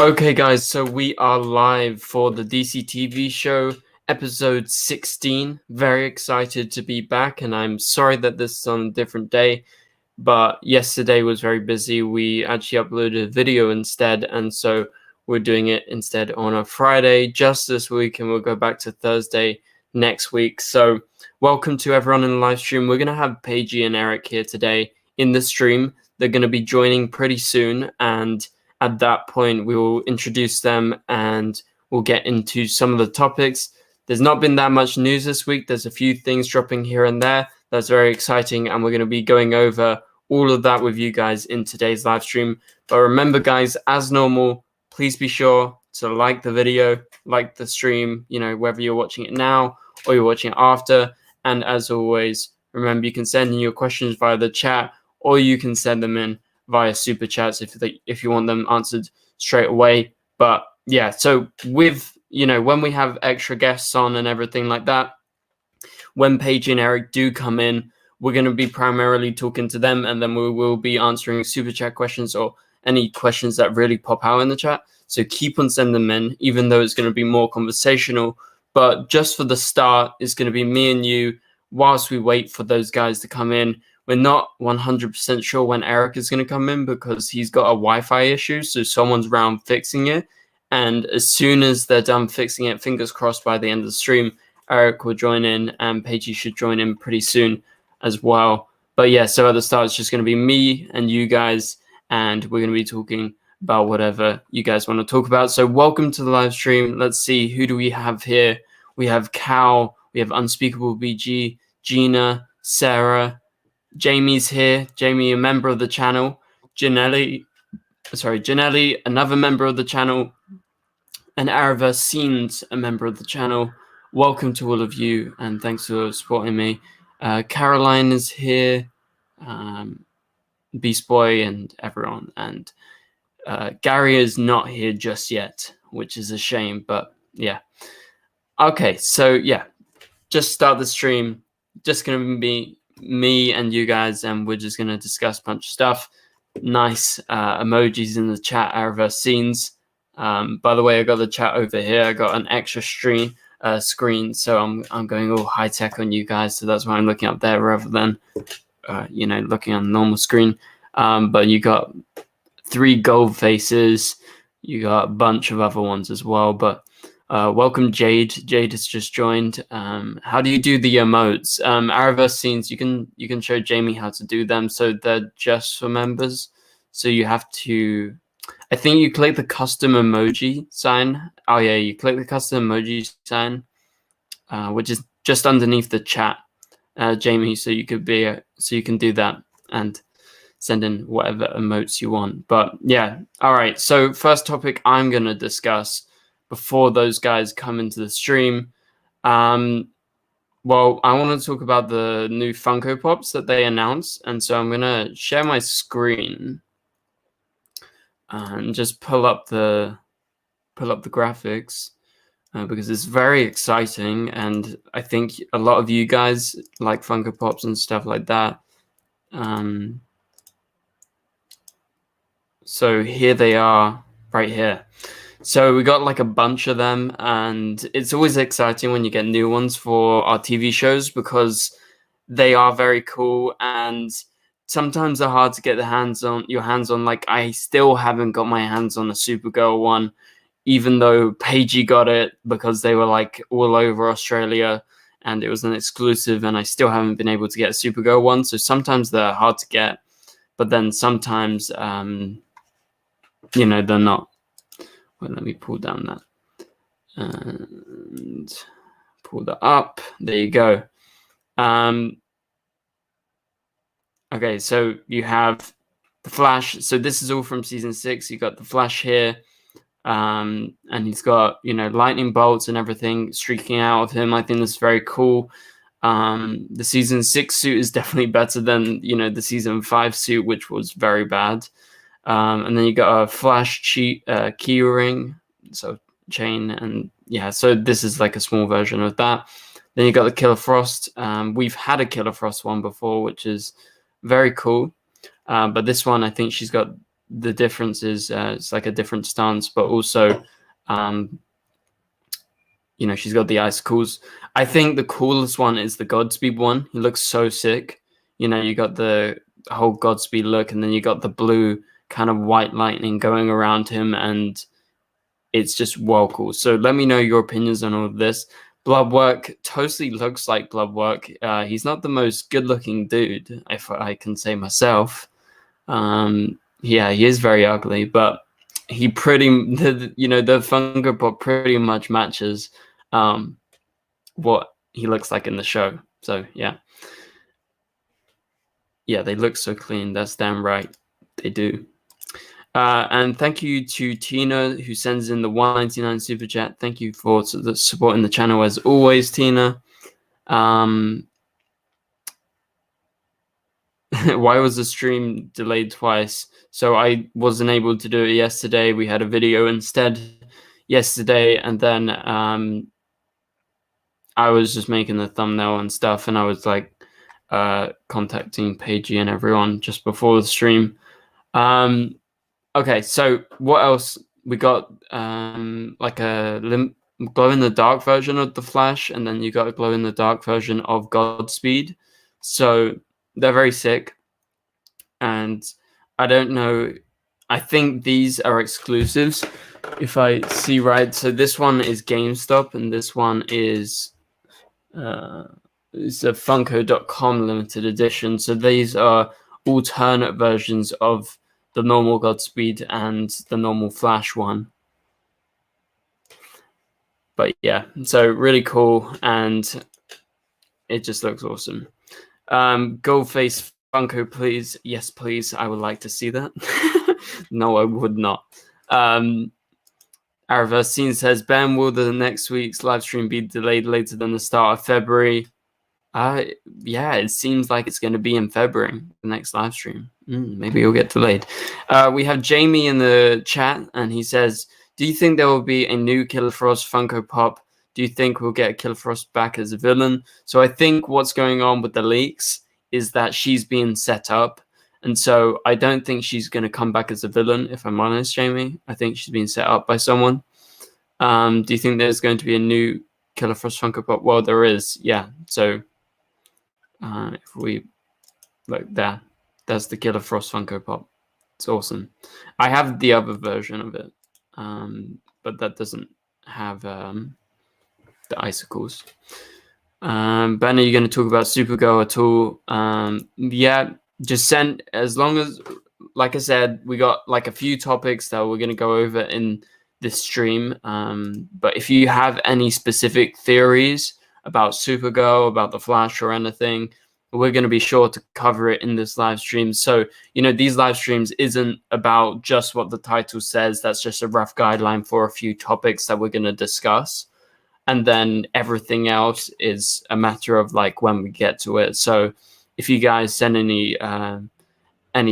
Okay, guys, so we are live for the DCTV show, episode 16. Very excited to be back, and I'm sorry that this is on a different day, but yesterday was very busy. We actually uploaded a video instead, and so we're doing it instead on a Friday just this week, and we'll go back to Thursday next week. So, welcome to everyone in the live stream. We're going to have PAGEY and Eric here today in the stream. They're going to be joining pretty soon, and at that point, we will introduce them and we'll get into some of the topics. There's not been that much news this week. There's a few things dropping here and there. That's very exciting. And we're going to be going over all of that with you guys in today's live stream. But remember, guys, as normal, please be sure to like the video, like the stream, whether you're watching it now or you're watching it after. And as always, remember, you can send in your questions via the chat or you can send them in via super chats if you want them answered straight away. But yeah, so with when we have extra guests on and everything like that, when Paige and Eric do come in, we're going to be primarily talking to them, and then we will be answering super chat questions or any questions that really pop out in the chat. So keep on sending them in, even though it's going to be more conversational. But just for the start, it's going to be me and you whilst we wait for those guys to come in. We're not 100% sure when Eric is going to come in because he's got a Wi-Fi issue, so someone's around fixing it. And as soon as they're done fixing it, fingers crossed by the end of the stream, Eric will join in and PAGEY should join in pretty soon as well. But yeah, so at the start, it's just going to be me and you guys, and we're going to be talking about whatever you guys want to talk about. So welcome to the live stream. Let's see, who do we have here? We have Cal, we have Unspeakable BG, Gina, Sarah, Jamie's here. Jamie, a member of the channel. Janelli, another member of the channel. And Arava Scenes, a member of the channel. Welcome to all of you, and thanks for supporting me. Caroline is here. Beast Boy and everyone. And Gary is not here just yet, which is a shame, but yeah. Okay, so yeah, just start the stream. Just going to be me and you guys, and we're just going to discuss a bunch of stuff. Nice emojis in the chat, Arava Scenes. By the way, I got the chat over here. I got an extra screen, so I'm going all high tech on you guys. So that's why I'm looking up there rather than looking on the normal screen. But you got 3 gold faces. You got a bunch of other ones as well. But welcome, Jade. Jade has just joined. How do you do the emotes? Arava Scenes, you can show Jamie how to do them. So they're just for members. So you have to, I think you click the custom emoji sign. Oh yeah, you click the custom emoji sign, which is just underneath the chat, Jamie. So you can do that and send in whatever emotes you want. But yeah, all right. So first topic I'm gonna discuss before those guys come into the stream. Well, I want to talk about the new Funko Pops that they announced, and so I'm gonna share my screen and just pull up the graphics because it's very exciting, and I think a lot of you guys like Funko Pops and stuff like that. So here they are, right here. So we got like a bunch of them, and it's always exciting when you get new ones for our TV shows because they are very cool, and sometimes they're hard to get your hands on. Like, I still haven't got my hands on a Supergirl one, even though PAGEY got it because they were like all over Australia and it was an exclusive, and I still haven't been able to get a Supergirl one. So sometimes they're hard to get, but then sometimes they're not. Well, let me pull down that and pull that up. There you go. Okay, so you have the Flash. So this is all from season 6. You got the Flash here, and he's got lightning bolts and everything streaking out of him. I think that's very cool. The season 6 suit is definitely better than the season 5 suit, which was very bad. And then you got a Flash key ring, so chain, and yeah, so this is like a small version of that. Then you got the Killer Frost. We've had a Killer Frost one before, which is very cool. But this one, I think she's got the difference is it's like a different stance, but also, you know, she's got the icicles. I think the coolest one is the Godspeed one. He looks so sick. You know, you got the whole Godspeed look, and then you got the blue kind of white lightning going around him, and it's just well cool. So let me know your opinions on all of this. Bloodwork totally looks like Bloodwork. He's not the most good-looking dude, if I can say myself. Yeah, he is very ugly, but he pretty, you know, the Funko Pop pretty much matches what he looks like in the show. So yeah, they look so clean. That's damn right, they do. And thank you to Tina, who sends in the 199 super chat. Thank you for supporting the channel as always, Tina. Why was the stream delayed twice? So I wasn't able to do it yesterday. We had a video instead yesterday, and then I was just making the thumbnail and stuff, and I was like contacting PAGEY and everyone just before the stream. Okay, so what else? We got like a glow-in-the-dark version of the Flash, and then you got a glow-in-the-dark version of Godspeed. So they're very sick. And I don't know, I think these are exclusives, if I see right. So this one is GameStop, and this one is it's a Funko.com limited edition. So these are alternate versions of the normal Godspeed and the normal Flash one. But yeah, so really cool, and it just looks awesome. Goldface Funko, please. Yes, please. I would like to see that. No, I would not. Araversine says, Ben, will the next week's live stream be delayed later than the start of February? Yeah, it seems like it's going to be in February, the next live stream. Maybe it'll get delayed. We have Jamie in the chat, and he says, do you think there will be a new Killer Frost Funko Pop? Do you think we'll get Killer Frost back as a villain? So I think what's going on with the leaks is that she's being set up. And so I don't think she's going to come back as a villain, if I'm honest, Jamie. I think she's being set up by someone. Do you think there's going to be a new Killer Frost Funko Pop? Well, there is, yeah. So if we look there, that's the Killer Frost Funko Pop. It's awesome. I have the other version of it, but that doesn't have the icicles. Ben, are you going to talk about Supergirl at all? Yeah, just send, as long as, like I said, we got like a few topics that we're going to go over in this stream. But if you have any specific theories about Supergirl, about the Flash, or anything, we're going to be sure to cover it in this live stream. So, you know, these live streams isn't about just what the title says. That's just a rough guideline for a few topics that we're going to discuss. And then everything else is a matter of like when we get to it. So if you guys send any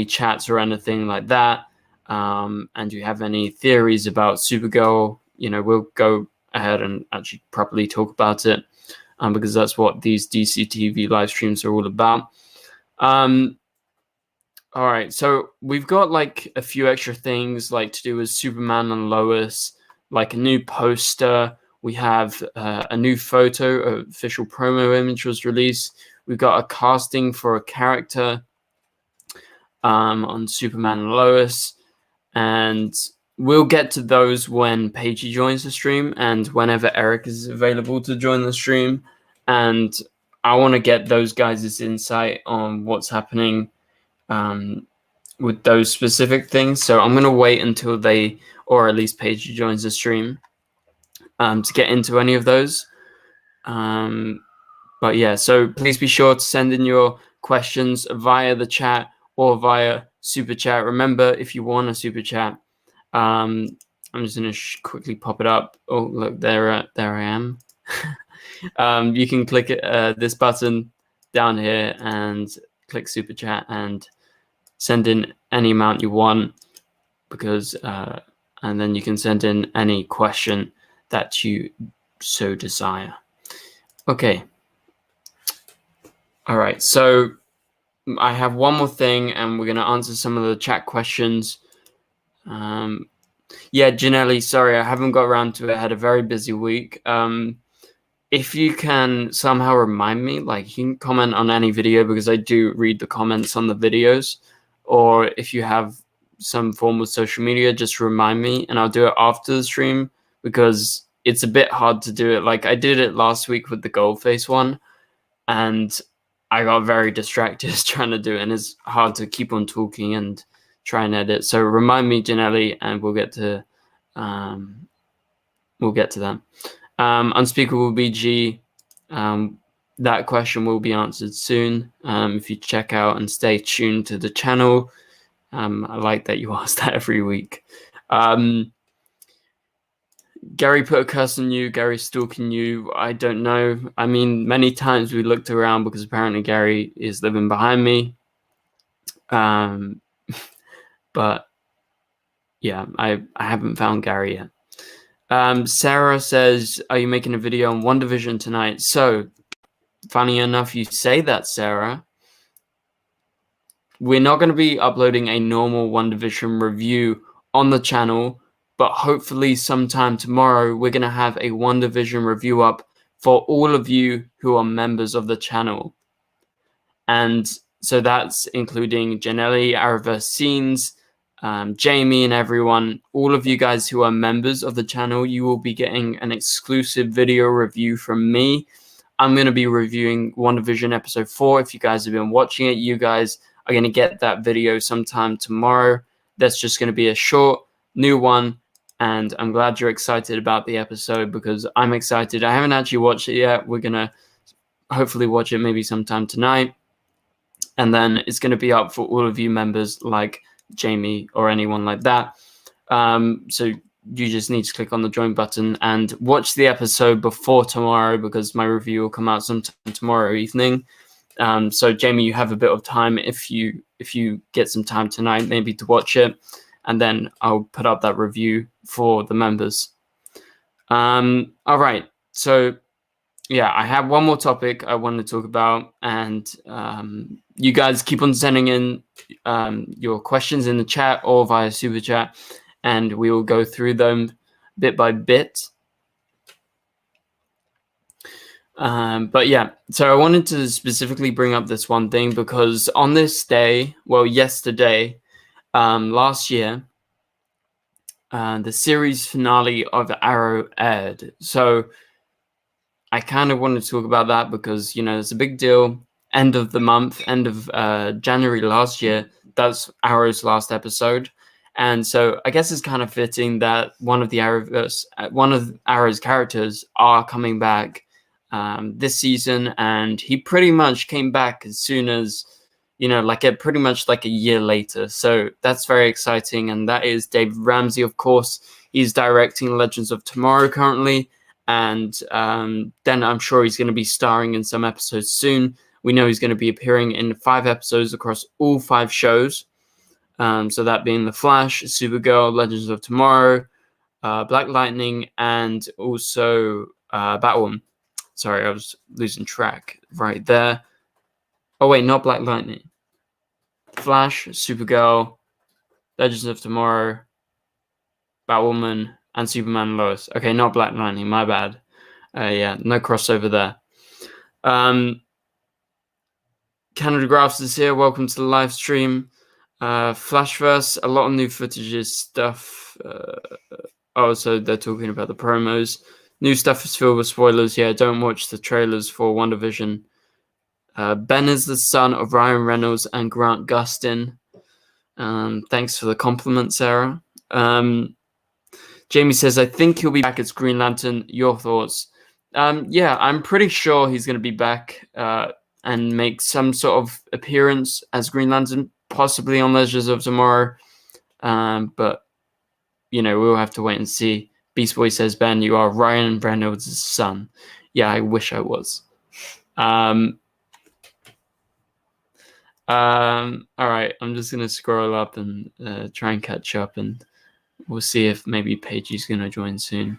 chats or anything like that, and you have any theories about Supergirl, you know, we'll go ahead and actually properly talk about it, because that's what these DCTV live streams are all about. All right, so we've got like a few extra things like to do with Superman and Lois, like a new poster. We have a new photo, an official promo image was released. We've got a casting for a character on Superman and Lois. And we'll get to those when PAGEY joins the stream and whenever Eric is available to join the stream. And I want to get those guys' insight on what's happening with those specific things. So I'm going to wait until they, or at least PAGEY joins the stream, to get into any of those. But yeah, so please be sure to send in your questions via the chat or via super chat. Remember, if you want a super chat, I'm just going to quickly pop it up. Oh, look, there I am. You can click this button down here and click super chat and send in any amount you want, because and then you can send in any question that you so desire. Okay. All right. So I have one more thing, and we're going to answer some of the chat questions Yeah, Janelli, sorry, I haven't got around to it. I had a very busy week. If you can somehow remind me, like you can comment on any video because I do read the comments on the videos, or if you have some form of social media, just remind me and I'll do it after the stream because it's a bit hard to do it. Like I did it last week with the Goldface one and I got very distracted trying to do it, and it's hard to keep on talking and try and edit. So remind me, Janelli, and we'll get to them. Unspeakable BG, that question will be answered soon. If you check out and stay tuned to the channel, I like that you ask that every week. Gary put a curse on you. Gary stalking you. I don't know. I mean, many times we looked around because apparently Gary is living behind me. But yeah, I haven't found Gary yet. Sarah says, are you making a video on WandaVision tonight? So, funny enough, you say that, Sarah. We're not going to be uploading a normal WandaVision review on the channel, but hopefully sometime tomorrow we're going to have a WandaVision review up for all of you who are members of the channel. And so that's including Janelli, Araverse Scenes, Jamie and everyone, all of you guys who are members of the channel, you will be getting an exclusive video review from me. I'm going to be reviewing WandaVision episode 4. If you guys have been watching it, you guys are going to get that video sometime tomorrow. That's just going to be a short, new one. And I'm glad you're excited about the episode because I'm excited. I haven't actually watched it yet. We're going to hopefully watch it maybe sometime tonight. And then it's going to be up for all of you members like Jamie or anyone like that. So you just need to click on the join button and watch the episode before tomorrow because my review will come out sometime tomorrow evening. So Jamie, you have a bit of time if you get some time tonight maybe to watch it, and then I'll put up that review for the members. All right, so yeah, I have one more topic I want to talk about, and you guys keep on sending in your questions in the chat or via super chat, and we will go through them bit by bit. But yeah, so I wanted to specifically bring up this one thing because on this day, well, yesterday, last year, the series finale of Arrow aired. So I kind of wanted to talk about that because, you know, it's a big deal. End of the month, end of January last year, that's Arrow's last episode. And so I guess it's kind of fitting that one of Arrow's characters are coming back this season. And he pretty much came back as soon as, you know, pretty much like a year later. So that's very exciting. And that is Dave Ramsey, of course. He's directing Legends of Tomorrow currently. And then I'm sure he's going to be starring in some episodes soon. We know he's going to be appearing in 5 episodes across all 5 shows. So that being The Flash, Supergirl, Legends of Tomorrow, Black Lightning, and also Batwoman. Sorry, I was losing track right there. Oh wait, not Black Lightning. Flash, Supergirl, Legends of Tomorrow, Batwoman, and Superman and Lois. Okay, not Black Lightning, my bad. Yeah, no crossover there. Canada Graphs is here. Welcome to the live stream. Flashverse, a lot of new footage stuff. So they're talking about the promos. New stuff is filled with spoilers. Yeah, don't watch the trailers for WandaVision. Ben is the son of Ryan Reynolds and Grant Gustin. Thanks for the compliment, Sarah. Jamie says, I think he'll be back as Green Lantern. Your thoughts? Yeah, I'm pretty sure he's going to be back and make some sort of appearance as Green Lantern, possibly on Legends of Tomorrow. But, you know, we'll have to wait and see. Beast Boy says, Ben, you are Ryan Reynolds' son. Yeah, I wish I was. All right, I'm just going to scroll up and try and catch up, and we'll see if maybe PAGEY's going to join soon.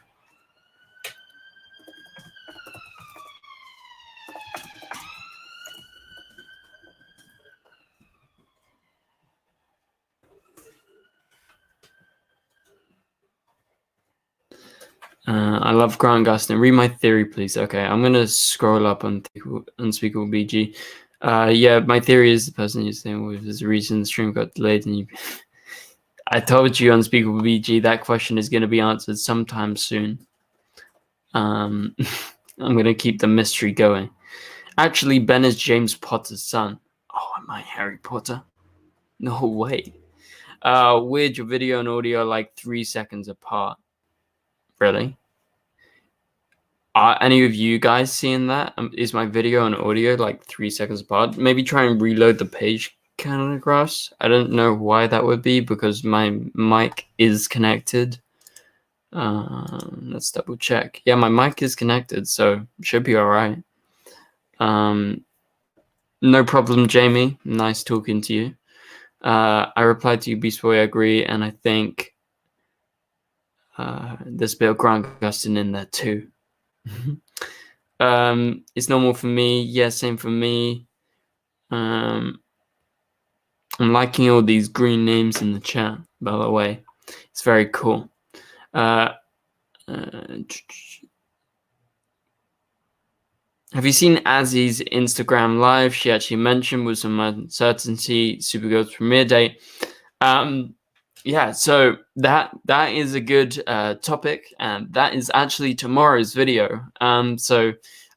I love Grant Gustin. Read my theory, please. Okay, I'm gonna scroll up on Unspeakable BG. Yeah, my theory is the person you're saying with is the reason the stream got delayed, and you. I told you, Unspeakable BG, that question is gonna be answered sometime soon. I'm gonna keep the mystery going. Actually, Ben is James Potter's son. Oh, am I Harry Potter? No way. Weird, your video and audio are like 3 seconds apart. Really? Are any of you guys seeing that? Is my video and audio like 3 seconds apart? Maybe try and reload the page kind across. I don't know why that would be because my mic is connected. Let's double check. Yeah, my mic is connected, so should be all right. No problem, Jamie. Nice talking to you. I replied to you, Beast Boy. I agree, and I think there's a bit of Grant Gustin in there too. It's normal for me. Yeah, same for me. I'm liking all these green names in the chat, by the way. It's very cool. Have you seen Azzy's Instagram live? She actually mentioned with some uncertainty Supergirl's premiere date. Yeah, so that is a good topic, and that is actually tomorrow's video. So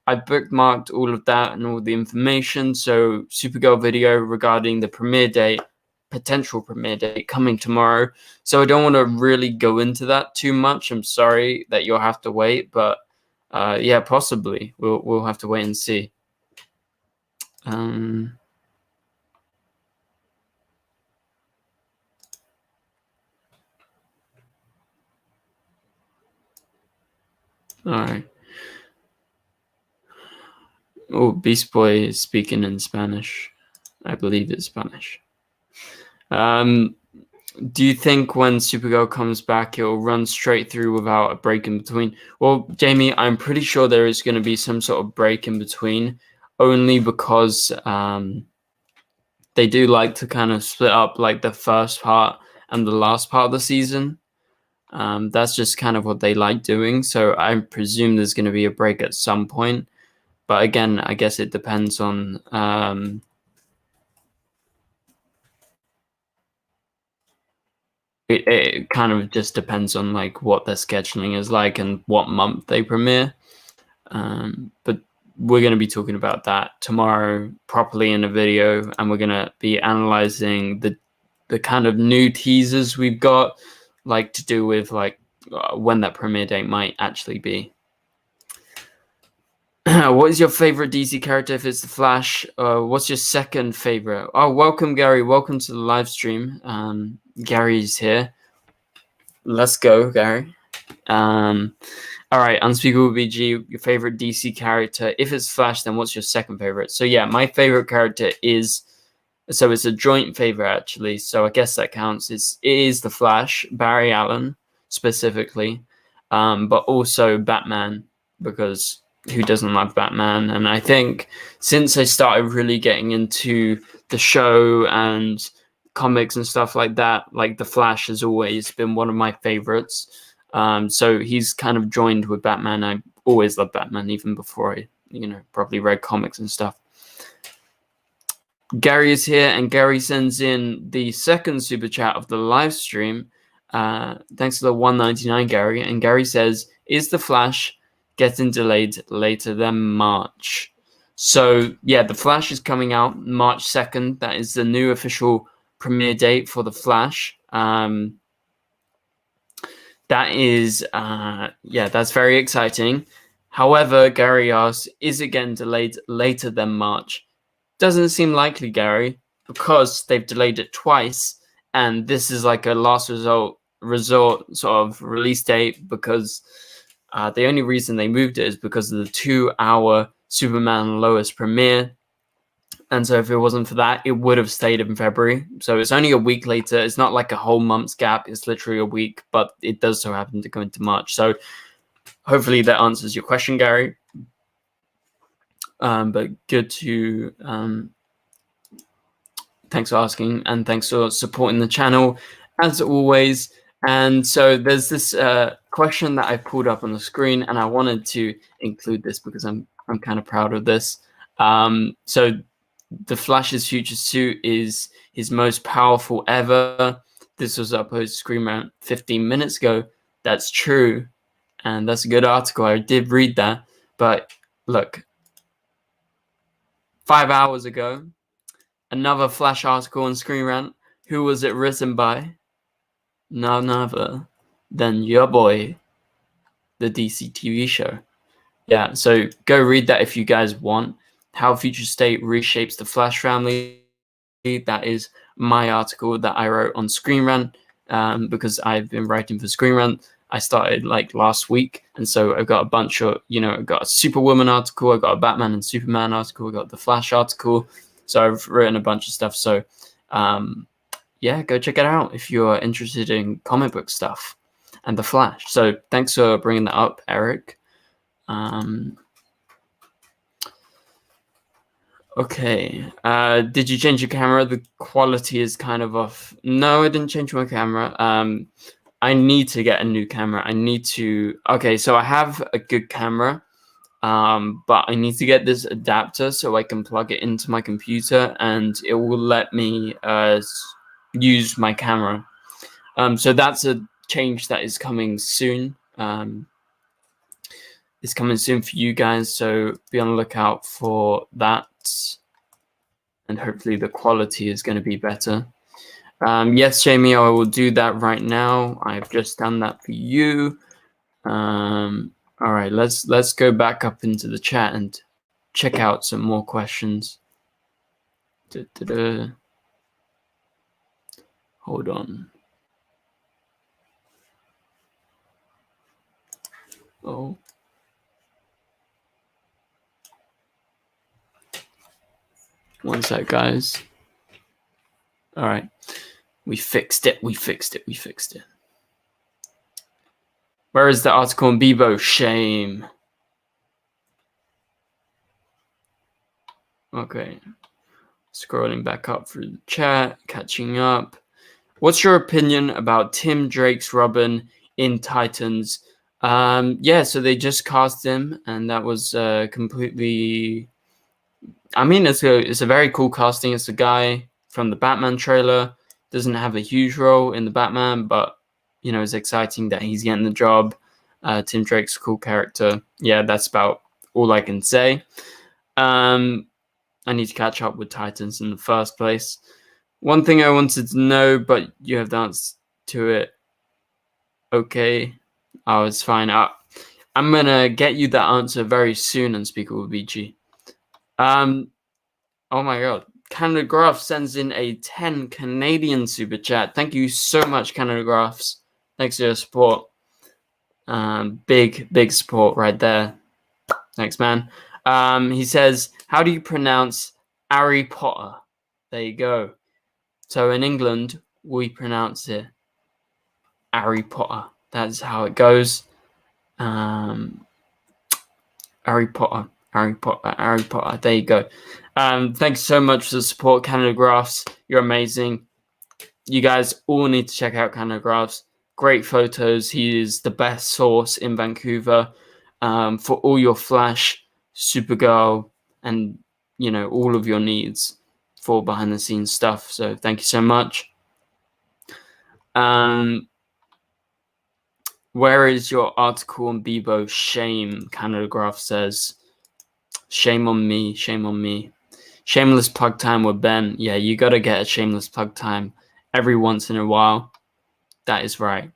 I bookmarked all of that and all the information. So Supergirl video regarding the premiere date, potential premiere date coming tomorrow. So I don't want to really go into that too much. I'm sorry that you'll have to wait, but yeah, possibly we'll have to wait and see. All right. Oh, Beast Boy is speaking in Spanish. I believe it's Spanish. Do you think when Supergirl comes back, it'll run straight through without a break in between? Well, Jamie, I'm pretty sure there is going to be some sort of break in between, only because they do like to kind of split up like the first part and the last part of the season. That's just kind of what they like doing. So I presume there's going to be a break at some point. But again, I guess it depends on it kind of just depends on like what their scheduling is like and what month they premiere. But we're going to be talking about that tomorrow properly in a video, and we're going to be analyzing the kind of new teasers we've got, like to do with like when that premiere date might actually be. What is your favorite DC character if it's the Flash? What's your second favorite? Oh, welcome, Gary. Welcome to the live stream. Gary's here. Let's go, Gary. All right, Unspeakable BG, your favorite DC character. If it's Flash, then what's your second favorite? So yeah, my favorite character is, so it's a joint favorite actually. So I guess that counts. It is the Flash, Barry Allen specifically, but also Batman, because who doesn't love Batman? And I think since I started really getting into the show and comics and stuff like that, like the Flash has always been one of my favorites. So he's kind of joined with Batman. I always loved Batman even before I, probably read comics and stuff. Gary is here, and Gary sends in the second super chat of the live stream. Thanks to the 199, Gary. And Gary says, "Is the Flash getting delayed later than March?" So yeah, the Flash is coming out March 2nd. That is the new official premiere date for the Flash. That is, that's very exciting. However, Gary asks, is it getting delayed later than March? Doesn't seem likely, Gary, because they've delayed it twice, and this is like a last resort sort of release date, because the only reason they moved it is because of the 2-hour Superman and Lois premiere. And so if it wasn't for that, it would have stayed in February. So it's only a week later. It's not like a whole month's gap. It's literally a week, but it does so happen to go into March. So hopefully that answers your question, Gary. But good to... thanks for asking, and thanks for supporting the channel. As always, And so there's this question that I pulled up on the screen, and I wanted to include this because I'm kind of proud of this. So the Flash's future suit is his most powerful ever. This was uploaded screen rant 15 minutes ago. That's true, and that's a good article. I did read that, but look, 5 hours ago, another Flash article on Screen Rant. Who was it written by? None other than your boy, the DCTV show. Yeah, so go read that if you guys want. How Future State reshapes the Flash family. That is my article that I wrote on Screen Rant, because I've been writing for Screen Rant. I started like last week, and so I've got a bunch of, I've got a Superwoman article, I've got a Batman and Superman article, I've got the Flash article. So I've written a bunch of stuff. So yeah, go check it out if you're interested in comic book stuff and the Flash. So thanks for bringing that up, Eric. Okay. Did you change your camera? The quality is kind of off. No, I didn't change my camera. I need to get a new camera. Okay, so I have a good camera, but I need to get this adapter so I can plug it into my computer and it will let me use my camera. So that's a change that is coming soon. It's coming soon for you guys, so be on the lookout for that. And hopefully the quality is going to be better. Yes, Jamie, I will do that right now. I've just done that for you. All right, let's go back up into the chat and check out some more questions. Hold on. Oh. One sec, guys. All right. We fixed it. Where is the article on Bebo? Shame. Okay. Scrolling back up through the chat, catching up. What's your opinion about Tim Drake's Robin in Titans? Yeah, so they just cast him, and that was completely... I mean, it's a very cool casting. It's a guy from the Batman trailer. Doesn't have a huge role in the Batman, but, it's exciting that he's getting the job. Tim Drake's a cool character. Yeah, that's about all I can say. I need to catch up with Titans in the first place. One thing I wanted to know, but you have the answer to it. Okay. Oh, it's fine. I'm going to get you that answer very soon on Speaker with BG. Oh my God. Canada Graphs sends in a 10 Canadian super chat. Thank you so much, Canada Graphs. Thanks for your support. Big support right there. Thanks, man. He says, how do you pronounce Harry Potter? There you go. So in England, we pronounce it Harry Potter. That's how it goes. Harry Potter. There you go. Thanks so much for the support, Canada Graphs. You're amazing. You guys all need to check out Canada Graphs. Great photos. He is the best source in Vancouver for all your Flash, Supergirl, and all of your needs for behind the scenes stuff. So thank you so much. Where is your article on Bebo? Shame, Canada Graph says. Shame on me. Shameless plug time with Ben. Yeah, you got to get a shameless plug time every once in a while. That is right.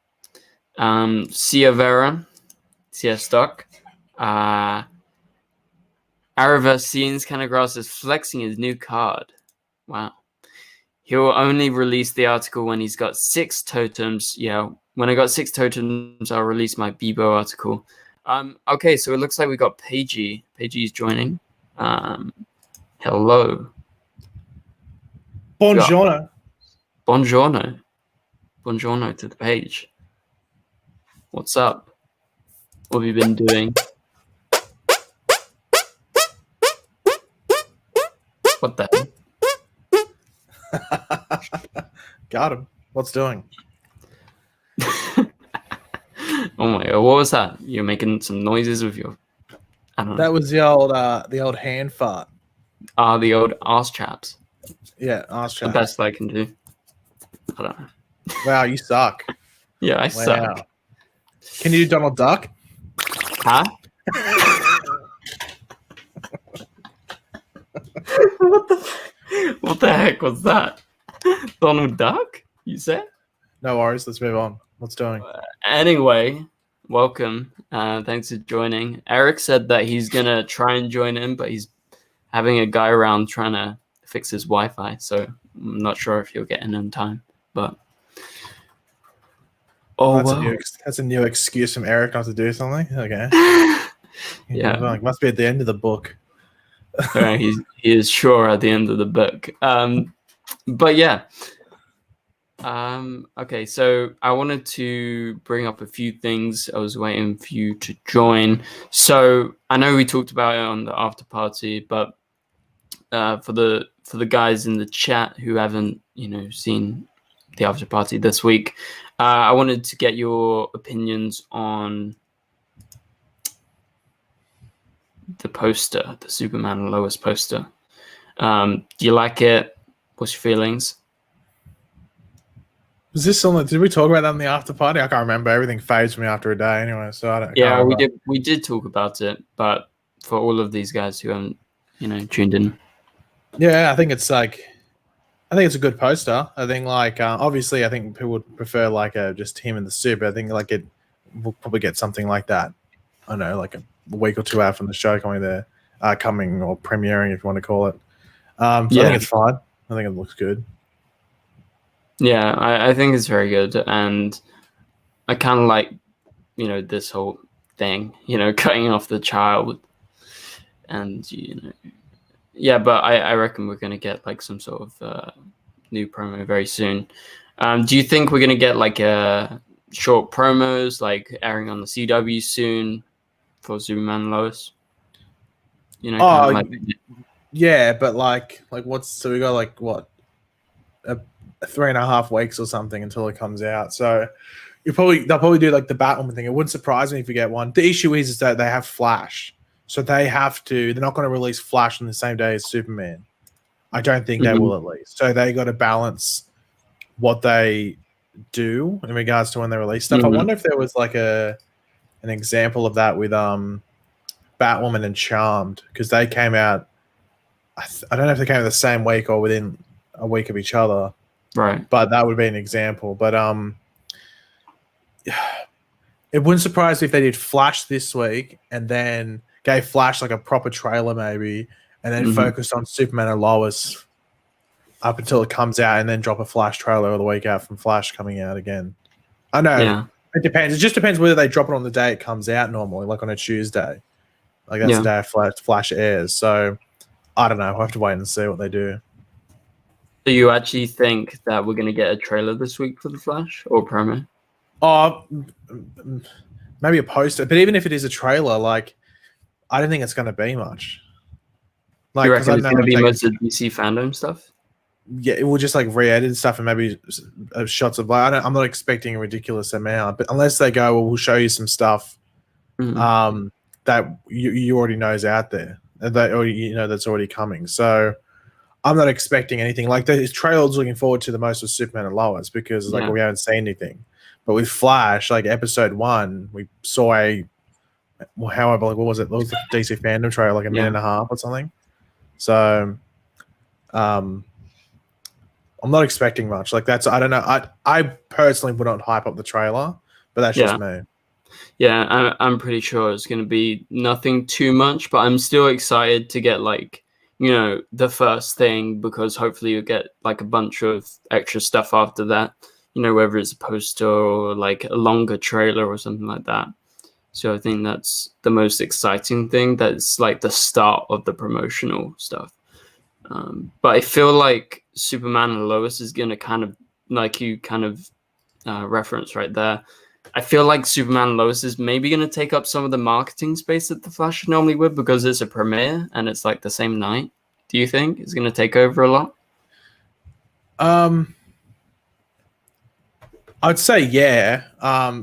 Sia Vera, Sia Stock. Araverse Scenes, Canada Graph is flexing his new card. Wow. He will only release the article when he's got 6 totems. Yeah, when I got 6 totems, I'll release my Bebo article. Okay, so it looks like we got PAGEY. PAGEY's joining. Hello. Buongiorno. Buongiorno to the page. What's up? What have you been doing? What the hell? Got him. What's doing? Oh my god, what was that? You're making some noises with your... I don't know. That was the old hand fart. The old arse chaps. Yeah, arse The chaps. best I can do. I don't know. Wow, you suck. Yeah, I Wow. suck. Can you do Donald Duck? Huh? What the heck was that? Donald Duck? You said? No worries. Let's move on. What's doing? Anyway, welcome. Thanks for joining. Eric said that he's gonna try and join in, but he's having a guy around trying to fix his Wi-Fi, so I'm not sure if he'll get in time. But that's a new excuse from Eric not to do something. Okay. Yeah, like, must be at the end of the book. he is sure at the end of the book. But yeah. Okay, so I wanted to bring up a few things. I was waiting for you to join. So I know we talked about it on the after party, but for the guys in the chat who haven't, seen the after party this week, I wanted to get your opinions on the poster, the Superman and Lois poster. Do you like it? What's your feelings? Was this something? Did we talk about that in the after party? I can't remember. Everything fades me after a day anyway, so I don't. Yeah, we did talk about it, but for all of these guys who haven't, tuned in. Yeah, I think it's a good poster. I think obviously I think people would prefer just him in the suit, but I think we'll probably get something like that. I don't know, like a week or two out from the show coming or premiering, if you want to call it. I think it's fine. I think it looks good. Yeah, I think it's very good, and I kind of like, this whole thing, cutting off the child, and yeah, but I reckon we're gonna get like some sort of new promo very soon. Do you think we're gonna get like short promos like airing on the CW soon for Superman and Lois? Yeah, but so we got what? 3.5 weeks or something until it comes out. So they'll probably do like the Batwoman thing. It wouldn't surprise me if you get one. The issue is that they have Flash, so they're not going to release Flash on the same day as Superman. I don't think they will, at least. So they got to balance what they do in regards to when they release stuff. I wonder if there was like an example of that with Batwoman and Charmed, because they came out. I don't know if they came out the same week or within a week of each other. Right. But that would be an example. But it wouldn't surprise me if they did Flash this week and then gave Flash like a proper trailer maybe, and then focused on Superman and Lois up until it comes out, and then drop a Flash trailer the week out from Flash coming out again. I know. Yeah. It depends. It just depends whether they drop it on the day it comes out normally, like on a Tuesday. Like that's the day Flash airs. So I don't know. We'll have to wait and see what they do. Do you actually think that we're going to get a trailer this week for The Flash or promo? Oh, maybe a poster. But even if it is a trailer, I don't think it's going to be much. You reckon it's going to be most of DC fandom stuff? Yeah, it will just re-edit stuff and maybe shots of I'm not expecting a ridiculous amount, but unless they go, well, we'll show you some stuff that you already know is out there, that's already coming. So I'm not expecting anything. Like the trailer's looking forward to the most with Superman and Lois because we haven't seen anything. But with Flash, episode 1, we saw what was it? That was the DC fandom trailer, a minute and a half or something. So, I'm not expecting much. I don't know. I personally would not hype up the trailer, but that's just me. Yeah, I'm pretty sure it's going to be nothing too much, but I'm still excited to get the first thing, because hopefully you'll get a bunch of extra stuff after that, whether it's a poster or a longer trailer or something like that. So I think that's the most exciting thing. That's the start of the promotional stuff. But I feel like Superman and Lois is going to kind of, like you kind of reference right there, I feel like Superman and Lois is maybe going to take up some of the marketing space that The Flash normally would, because it's a premiere and it's the same night. Do you think it's going to take over a lot? I'd say yeah,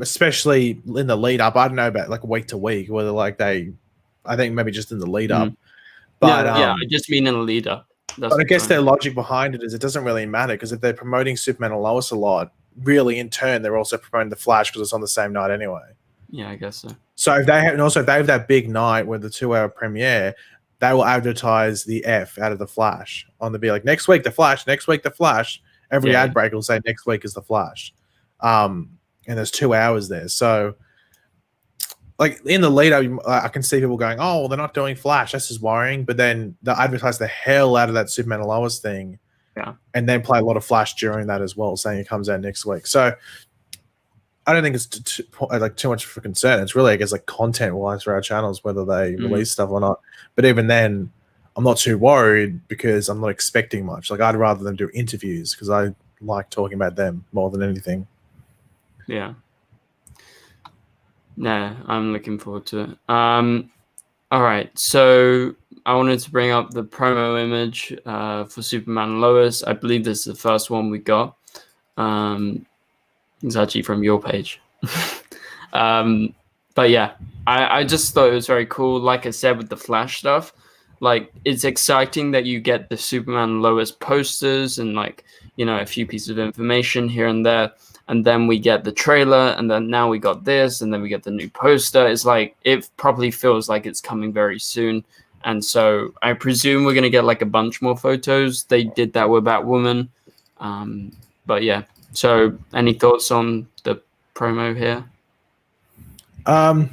especially in the lead up. I don't know about like week to week, whether like I think maybe just in the lead up. But No, yeah, I just mean in the lead up. but I guess their logic behind it is it doesn't really matter because if they're promoting Superman and Lois a lot, really in turn they're also promoting the Flash because it's on the same night anyway. Yeah, I guess so. So if they have, and also if they have that big night with the 2-hour premiere, they will advertise the F out of the Flash on the be like next week the Flash, next week the Flash. Every ad break will say next week is the Flash, and there's 2 hours there. So like in the lead up, I can see people going, "Oh, well, they're not doing Flash. That's just worrying." But then they advertise the hell out of that Superman and Lois thing, and then play a lot of Flash during that as well, saying it comes out next week. So I don't think it's too much for concern. It's really, I guess, like content wise for our channels, whether they release stuff or not. But even then, I'm not too worried because I'm not expecting much. Like I'd rather them do interviews because I like talking about them more than anything. Yeah. Nah, I'm looking forward to it. All right, so I wanted to bring up the promo image for Superman and Lois. I believe this is the first one we got. It's actually from your page. But yeah, I just thought it was very cool. Like I said, with the Flash stuff, like it's exciting that you get the Superman and Lois posters and like, you know, a few pieces of information here and there. And then we get the trailer, and then now we got this, and then we get the new poster. It's like, it probably feels like it's coming very soon. And so I presume we're going to get like a bunch more photos. They did that with Batwoman. But yeah. So any thoughts on the promo here? I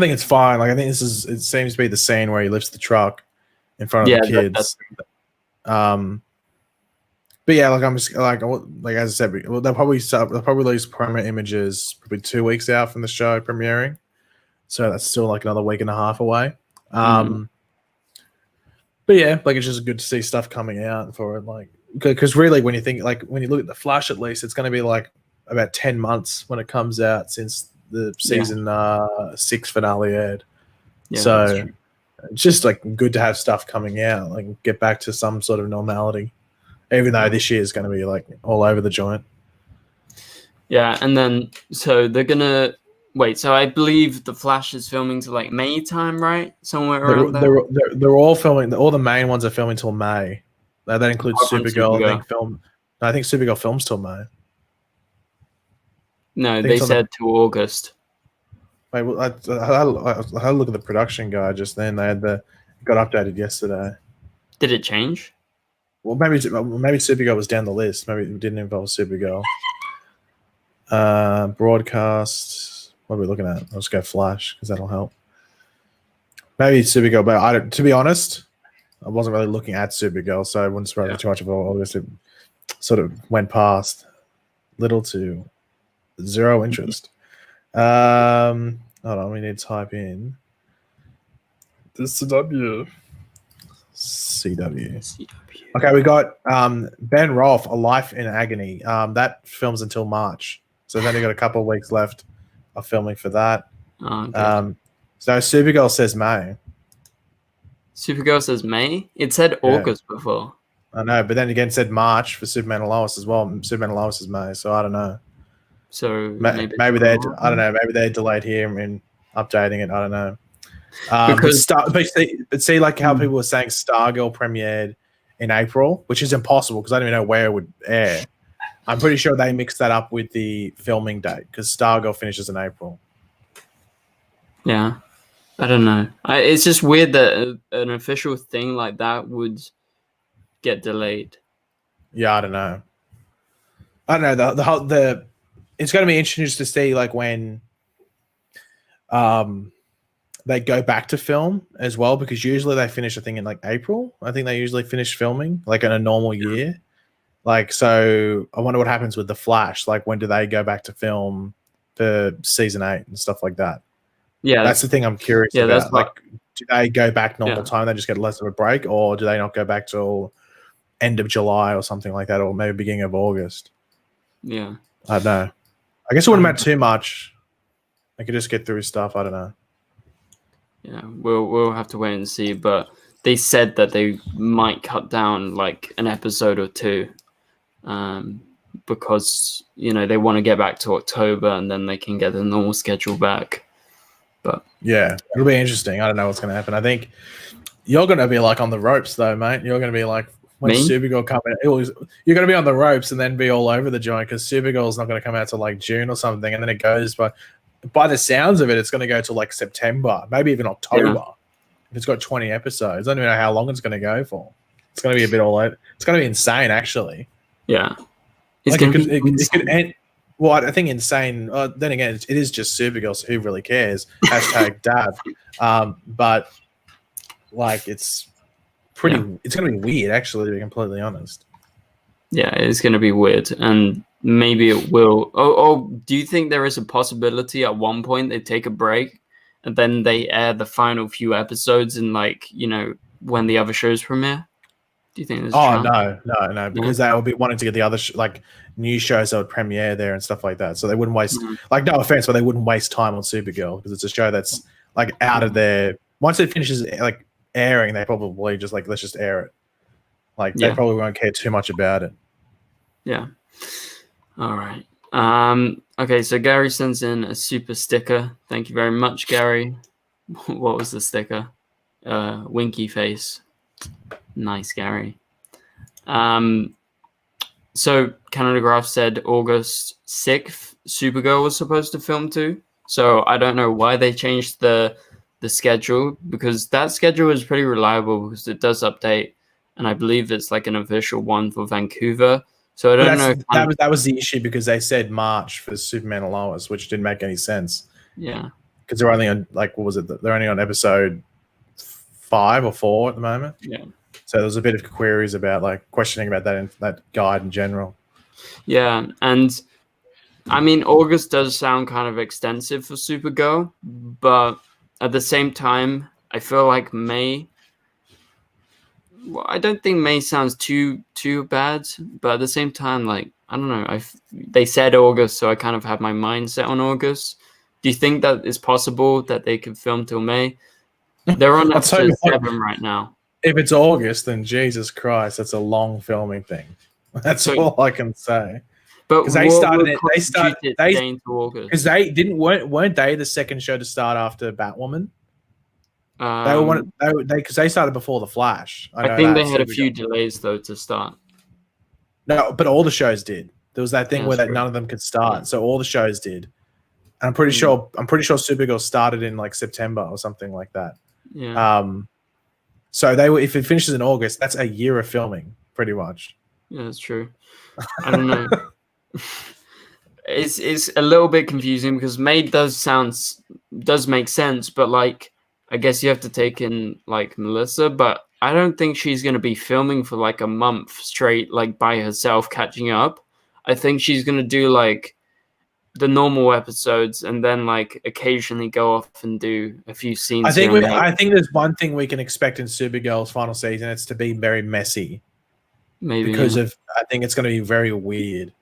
think it's fine. Like I think it seems to be the scene where he lifts the truck in front of the kids. But yeah, like I'm just like as I said, they'll probably release promo images probably 2 weeks out from the show premiering, so that's still like another week and a half away. But yeah, like it's just good to see stuff coming out for it, like because really when you think like when you look at the Flash, at least it's going to be like about 10 months when it comes out since the season 6 finale aired. So it's just like good to have stuff coming out, like get back to some sort of normality. Even though this year is going to be like all over the joint. Yeah, and then so they're gonna wait. So I believe the Flash is filming to like May time, right? Somewhere around there. They're all filming. All the main ones are filming till May. That includes Supergirl. I think Supergirl films till May. No, they said to August. Wait, well, I had a look at the production guide just then. They got updated yesterday. Did it change? Well, maybe Supergirl was down the list. Maybe it didn't involve Supergirl. Broadcast. What are we looking at? I'll just go Flash because that'll help. Maybe Supergirl, but to be honest, I wasn't really looking at Supergirl, so I wouldn't surprise me too much of all this. It sort of went past little to zero interest. Hold on, we need to type in DCTV. CW. Okay, we got Ben Rolfe, A Life in Agony. That films until March, so they've only got a couple of weeks left of filming for that. So Supergirl says May. Supergirl says May? It said August before. I know, but then again it said March for Superman and Lois as well. Superman and Lois is May, so I don't know. So maybe they're I don't know, maybe they're delayed here in updating it. I don't know. But see, like how people were saying Stargirl premiered in April, which is impossible because I don't even know where it would air. I'm pretty sure they mixed that up with the filming date because Stargirl finishes in April. Yeah, I don't know. It's just weird that an official thing like that would get delayed. Yeah, I don't know. It's going to be interesting to see like when they go back to film as well, because usually they finish a thing in like April. I think they usually finish filming like in a normal year. Like, so I wonder what happens with the Flash. Like, when do they go back to film for season 8 and stuff like that? Yeah, that's the thing I'm curious about. That's like, do they go back normal time? They just get less of a break, or do they not go back till end of July or something like that, or maybe beginning of August? Yeah, I don't know. I guess it wouldn't matter too much. I could just get through stuff. I don't know. Yeah, we'll have to wait and see. But they said that they might cut down like an episode or two. because they want to get back to October and then they can get the normal schedule back. But yeah, it'll be interesting. I don't know what's going to happen. I think you're going to be like on the ropes though, mate. You're going to be like when Supergirl come in, you're going to be on the ropes and then be all over the joint because Supergirl's not going to come out till like June or something, and then it goes by the sounds of it, it's going to go to like September, maybe even October. Yeah. If it's got 20 episodes, I don't even know how long it's going to go for. It's going to be a bit all over. It's going to be insane, actually. Yeah, it could end. Well, I think insane. Then again, it is just Supergirl, so who really cares? #Dad. But like, it's pretty. Yeah. It's going to be weird, actually, to be completely honest. Yeah, it's going to be weird, and maybe it will. Oh, do you think there is a possibility at one point they take a break and then they air the final few episodes in when the other shows premiere? Do you think there's no, because they will be wanting to get the other new shows that would premiere there and stuff like that. So they wouldn't waste no offense, but they wouldn't waste time on Supergirl because it's a show that's like out of their. Once it finishes like airing, they probably just like let's just air it. Like they probably won't care too much about it. Yeah. All right. Okay, so Gary sends in a super sticker. Thank you very much, Gary. What was the sticker? Winky face. Nice, Gary. So Canada Graph said August 6th, Supergirl was supposed to film too. So I don't know why they changed the schedule, because that schedule is pretty reliable because it does update, and I believe it's like an official one for Vancouver. So I don't know. That was the issue because they said March for Superman and Lois, which didn't make any sense. Yeah, because they're only on what was it? They're only on episode 5 or 4 at the moment. Yeah. So there's a bit of queries about like questioning about that guide in general. Yeah, and I mean August does sound kind of extensive for Supergirl, but at the same time, I feel like May. Well, I don't think May sounds too bad, but at the same time, like I don't know. They said August, so I kind of have my mind set on August. Do you think that it's possible that they could film till May? They're on episode 7 right now. If it's August, then Jesus Christ, that's a long filming thing. That's all I can say. But because they started because they weren't they the second show to start after Batwoman? Because they started before the Flash. I think they had a few delays though to start. No, but all the shows did. There was that thing where none of them could start, so all the shows did. And I'm pretty sure Supergirl started in like September or something like that. Yeah. So if it finishes in August, that's a year of filming, pretty much. Yeah, that's true. I don't know. It's a little bit confusing because May does make sense, but like I guess you have to take in like Melissa, but I don't think she's gonna be filming for like a month straight, like by herself catching up. I think she's gonna do like the normal episodes and then like occasionally go off and do a few scenes. I think there's one thing we can expect in Supergirl's final season. It's to be very messy. Maybe because I think it's going to be very weird.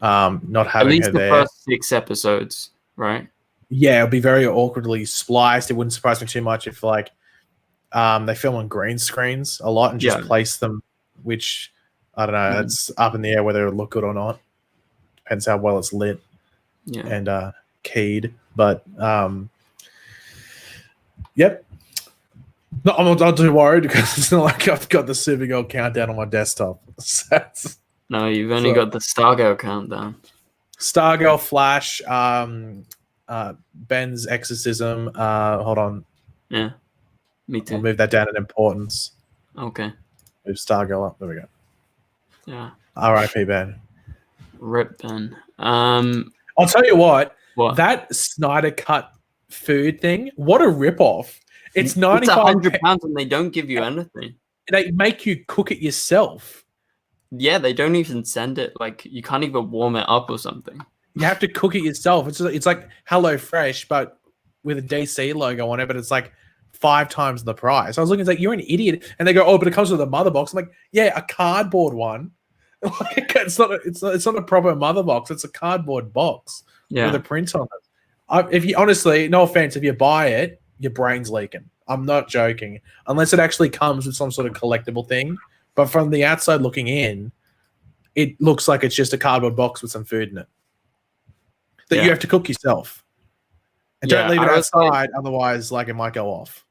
Not having at least her the there. First 6 episodes, right? Yeah, it'll be very awkwardly spliced. It wouldn't surprise me too much if like they film on green screens a lot and just place them, which I don't know. It's up in the air whether it'll look good or not. Depends how well it's lit. Yeah. And keyed, but yep. No, I'm not too worried because it's not like I've got the Supergirl countdown on my desktop. No, you've only got the Stargirl countdown. Stargirl, Flash, Ben's exorcism. Hold on. Yeah, me too. I'll move that down in importance. Okay. Move Stargirl up. There we go. Yeah. R.I.P. Ben. Rip Ben. I'll tell you what. That Snyder Cut food thing. What a rip-off. It's £100 and they don't give you anything. They make you cook it yourself. Yeah, they don't even send it. Like you can't even warm it up or something. You have to cook it yourself. It's like HelloFresh, but with a DC logo on it. But it's like 5 times the price. I was looking, it's like you're an idiot. And they go, oh, but it comes with a mother box. I'm like, yeah, a cardboard one. It's not a proper mother box. It's a cardboard box with a print on it. If you honestly, no offense, if you buy it, your brain's leaking. I'm not joking. Unless it actually comes with some sort of collectible thing. But from the outside looking in, it looks like it's just a cardboard box with some food in it that you have to cook yourself. And don't leave it outside, otherwise, like, it might go off.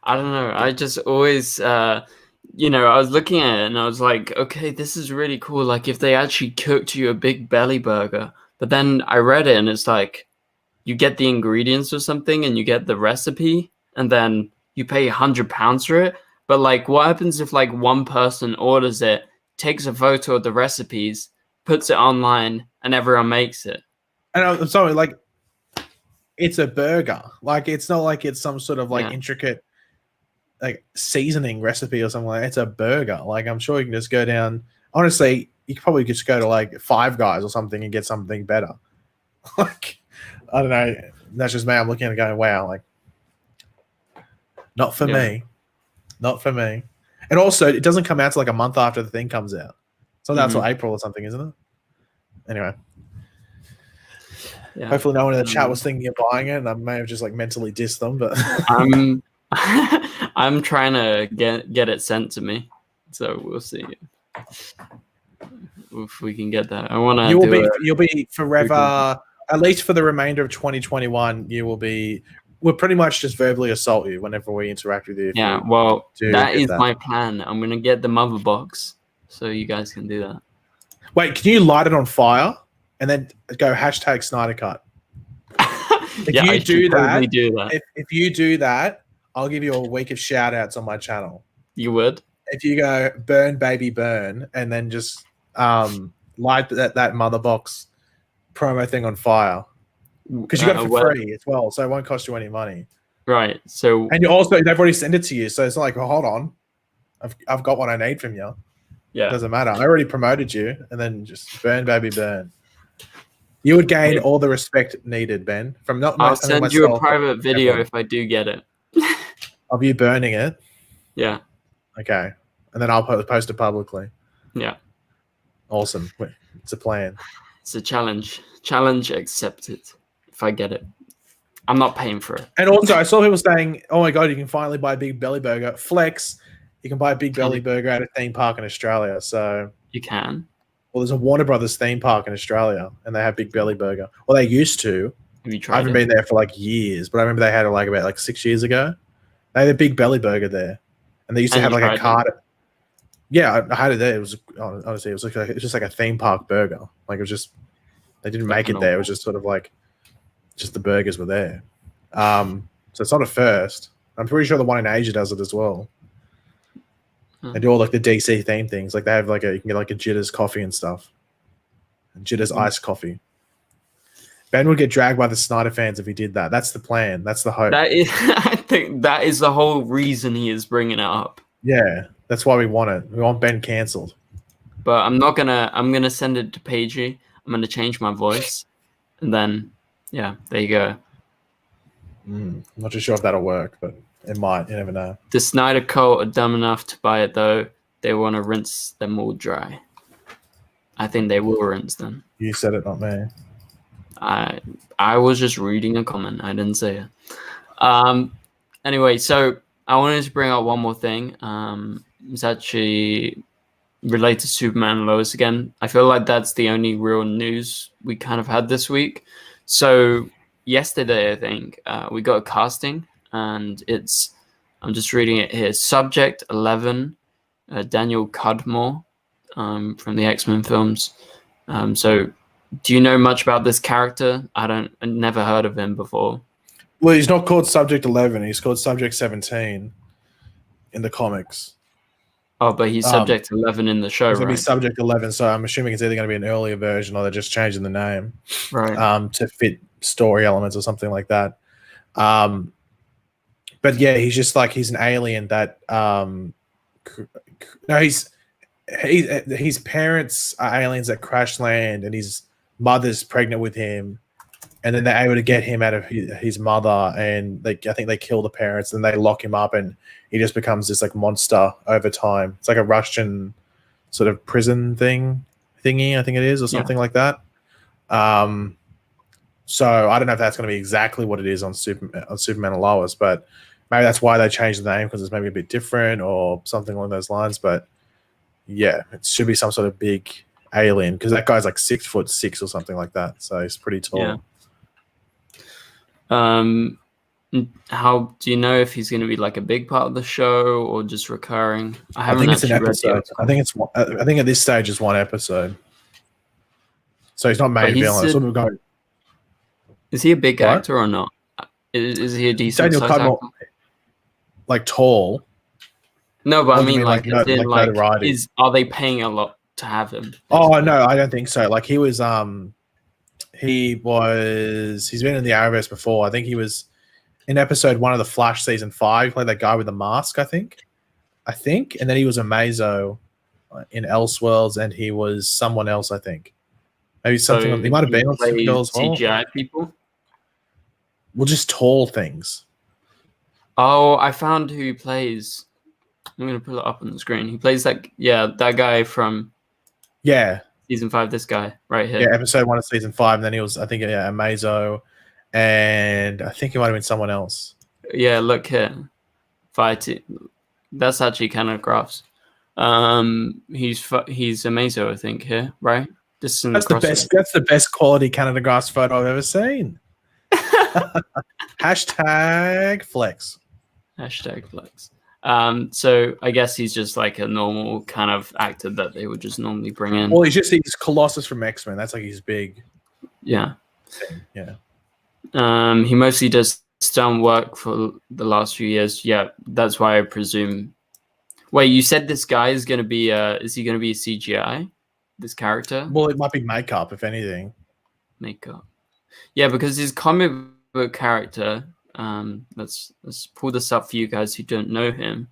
I don't know. I just always, you know, I was looking at it and I was like, okay, this is really cool. Like, if they actually cooked you a big belly burger. But then I read it and it's like, you get the ingredients or something and you get the recipe and then you pay £100 for it. But, like, what happens if, like, one person orders it, takes a photo of the recipes, puts it online, and everyone makes it? And I'm sorry, like, it's a burger. Like, it's not like it's some sort of, like, intricate, like, seasoning recipe or something like that. It's a burger. Like, I'm sure you can just go down. Honestly, you could probably just go to, like, Five Guys or something and get something better. Like, I don't know. That's just me. I'm looking at it going, wow, like, not for me. Not for me. And also, it doesn't come out till like a month after the thing comes out. So that's till April or something, isn't it? Anyway. Yeah. Hopefully no one in the chat was thinking of buying it, and I may have just like mentally dissed them, but I'm trying to get it sent to me. So we'll see if we can get that. I want to you'll be forever, at least for the remainder of 2021, we'll pretty much just verbally assault you whenever we interact with you. Yeah, well, that is my plan. I'm going to get the mother box so you guys can do that. Wait, can you light it on fire and then go hashtag Snyder Cut? If you do that, if you do that, I'll give you a week of shout outs on my channel. You would? If you go burn baby burn and then just light that mother box promo thing on fire. Because you got it for free as well, so it won't cost you any money. Right. So, and they've already sent it to you, so it's not like, well, hold on, I've got what I need from you. Yeah, it doesn't matter. I already promoted you, and then just burn, baby, burn. You would gain all the respect needed, Ben. I'll send you a private video if I do get it. Of you burning it. Yeah. Okay, and then I'll post it publicly. Yeah. Awesome. It's a plan. It's a challenge. Challenge accepted. If I get it, I'm not paying for it. And also, I saw people saying, "Oh my god, you can finally buy a Big Belly Burger." Flex, you can buy a Big Belly Burger at a theme park in Australia. So you can. Well, there's a Warner Brothers theme park in Australia, and they have Big Belly Burger. Well, they used to. Have you tried? I haven't been there for like years, but I remember they had it like about 6 years ago. They had a Big Belly Burger there, and they used to have like a cart. Yeah, I had it there. It was honestly, it was just like a theme park burger. Like it was just. They didn't make it there. It was just sort of like, just the burgers were there. So it's not a first. I'm pretty sure the one in Asia does it as well. They do all like the DC theme things. Like they have like you can get like a Jitters coffee and stuff. And Jitters iced coffee. Ben would get dragged by the Snyder fans if he did that. That's the plan. That's the hope. That is, I think that is the whole reason he is bringing it up. Yeah, that's why we want it. We want Ben cancelled. But I'm gonna send it to PAGEY. I'm going to change my voice. And then, yeah, there you go. I'm not too sure if that'll work, but it might. You never know. The Snyder Cut are dumb enough to buy it, though. They want to rinse them all dry. I think they will rinse them. You said it, not me. I was just reading a comment. I didn't say it. Anyway, so I wanted to bring up one more thing. It's actually related to Superman and Lois again. I feel like that's the only real news we kind of had this week. So yesterday, I think, we got a casting, and I'm just reading it here. Subject 11, Daniel Cudmore from the X-Men films. So do you know much about this character? I never heard of him before. Well, he's not called Subject 11. He's called Subject 17 in the comics. Oh, but he's Subject 11 in the show, right? He's going to be Subject 11, so I'm assuming it's either going to be an earlier version or they're just changing the name, right? To fit story elements or something like that. But yeah, he's just like he's an alien that. No, his parents are aliens that crash land, and his mother's pregnant with him, and then they're able to get him out of his mother, and I think they kill the parents, and they lock him up, and he just becomes this like monster over time. It's like a Russian sort of prison thingy, I think it is, or something like that. So I don't know if that's going to be exactly what it is on Superman and Lois, but maybe that's why they changed the name, because it's maybe a bit different or something along those lines. But yeah, it should be some sort of big alien because that guy's like 6'6" or something like that. So he's pretty tall. Yeah. How do you know if he's going to be like a big part of the show or just recurring? I think it's an episode. I think at this stage it's one episode. So he's not main villain. Is he a big actor or not? Is he a decent size actor? Like tall. No, but I mean like are they paying a lot to have him? Basically? Oh no, I don't think so. Like he's been in the Arrowverse before. I think he was in episode 1 of the Flash season 5. He played that guy with the mask, I think. And then he was a Mazo in Elseworlds, and he was someone else, I think. Maybe something. He might have been on Supergirl as well. CGI people? Well, just tall things. Oh, I found who he plays. I'm going to pull it up on the screen. He plays that guy from season 5, this guy right here. Yeah, episode 1 of season 5, and then he was, I think, a Mazo, and I think he might have been someone else. Yeah, look here. That's actually kind of graphs. He's a Mazo, I think, here, right? That's the best quality Canada Grass photo I've ever seen. Hashtag flex. Hashtag flex. So I guess he's just like a normal kind of actor that they would just normally bring in. Well, he's Colossus from X-Men. That's like his big. Yeah. Yeah. He mostly does stunt work for the last few years. Yeah, that's why I presume. Wait, you said this guy is going to be is he going to be a CGI? This character? Well, it might be makeup, if anything. Makeup. Yeah, because his comic book character, let's pull this up for you guys who don't know him.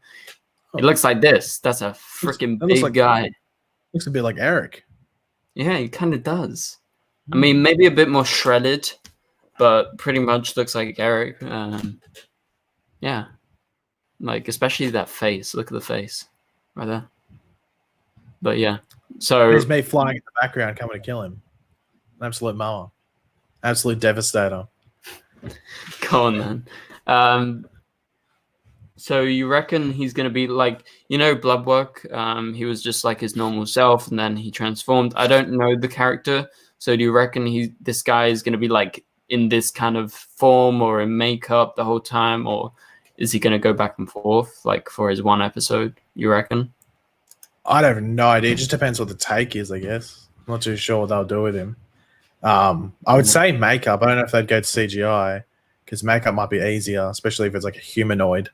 It looks like this. That's a freaking big guy. Looks a bit like Eric. Yeah, he kind of does. I mean, maybe a bit more shredded, but pretty much looks like Eric. Yeah. Like, especially that face. Look at the face right there. But yeah. So there's me flying in the background coming to kill him. An absolute mower. Absolute devastator. Go on, man. So you reckon he's going to be like, Bloodwork? He was just like his normal self, and then he transformed. I don't know the character. So do you reckon this guy is going to be like in this kind of form or in makeup the whole time? Or is he going to go back and forth like for his one episode, you reckon? I have no idea. It just depends what the take is, I guess. I'm not too sure what they'll do with him. I would say makeup. I don't know if they'd go to CGI because makeup might be easier, especially if it's like a humanoid.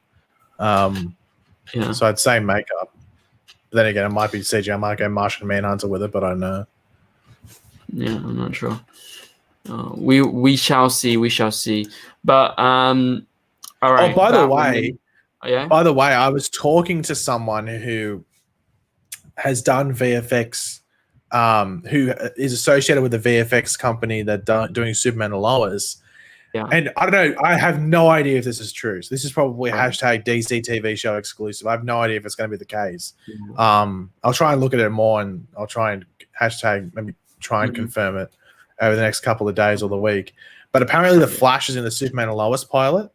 So I'd say makeup. But then again, it might be CGI. I might go Martian Manhunter with it, but I don't know. Yeah, I'm not sure. We shall see. We shall see. But all right. Oh, by the way, I was talking to someone who has done VFX, who is associated with the VFX company that doing Superman and Lois. Yeah. And I don't know. I have no idea if this is true. So this is probably hashtag DCTVshow exclusive. I have no idea if it's going to be the case. I'll try and look at it more, and I'll try and confirm it over the next couple of days or the week. But apparently the Flash is in the Superman and Lois pilot.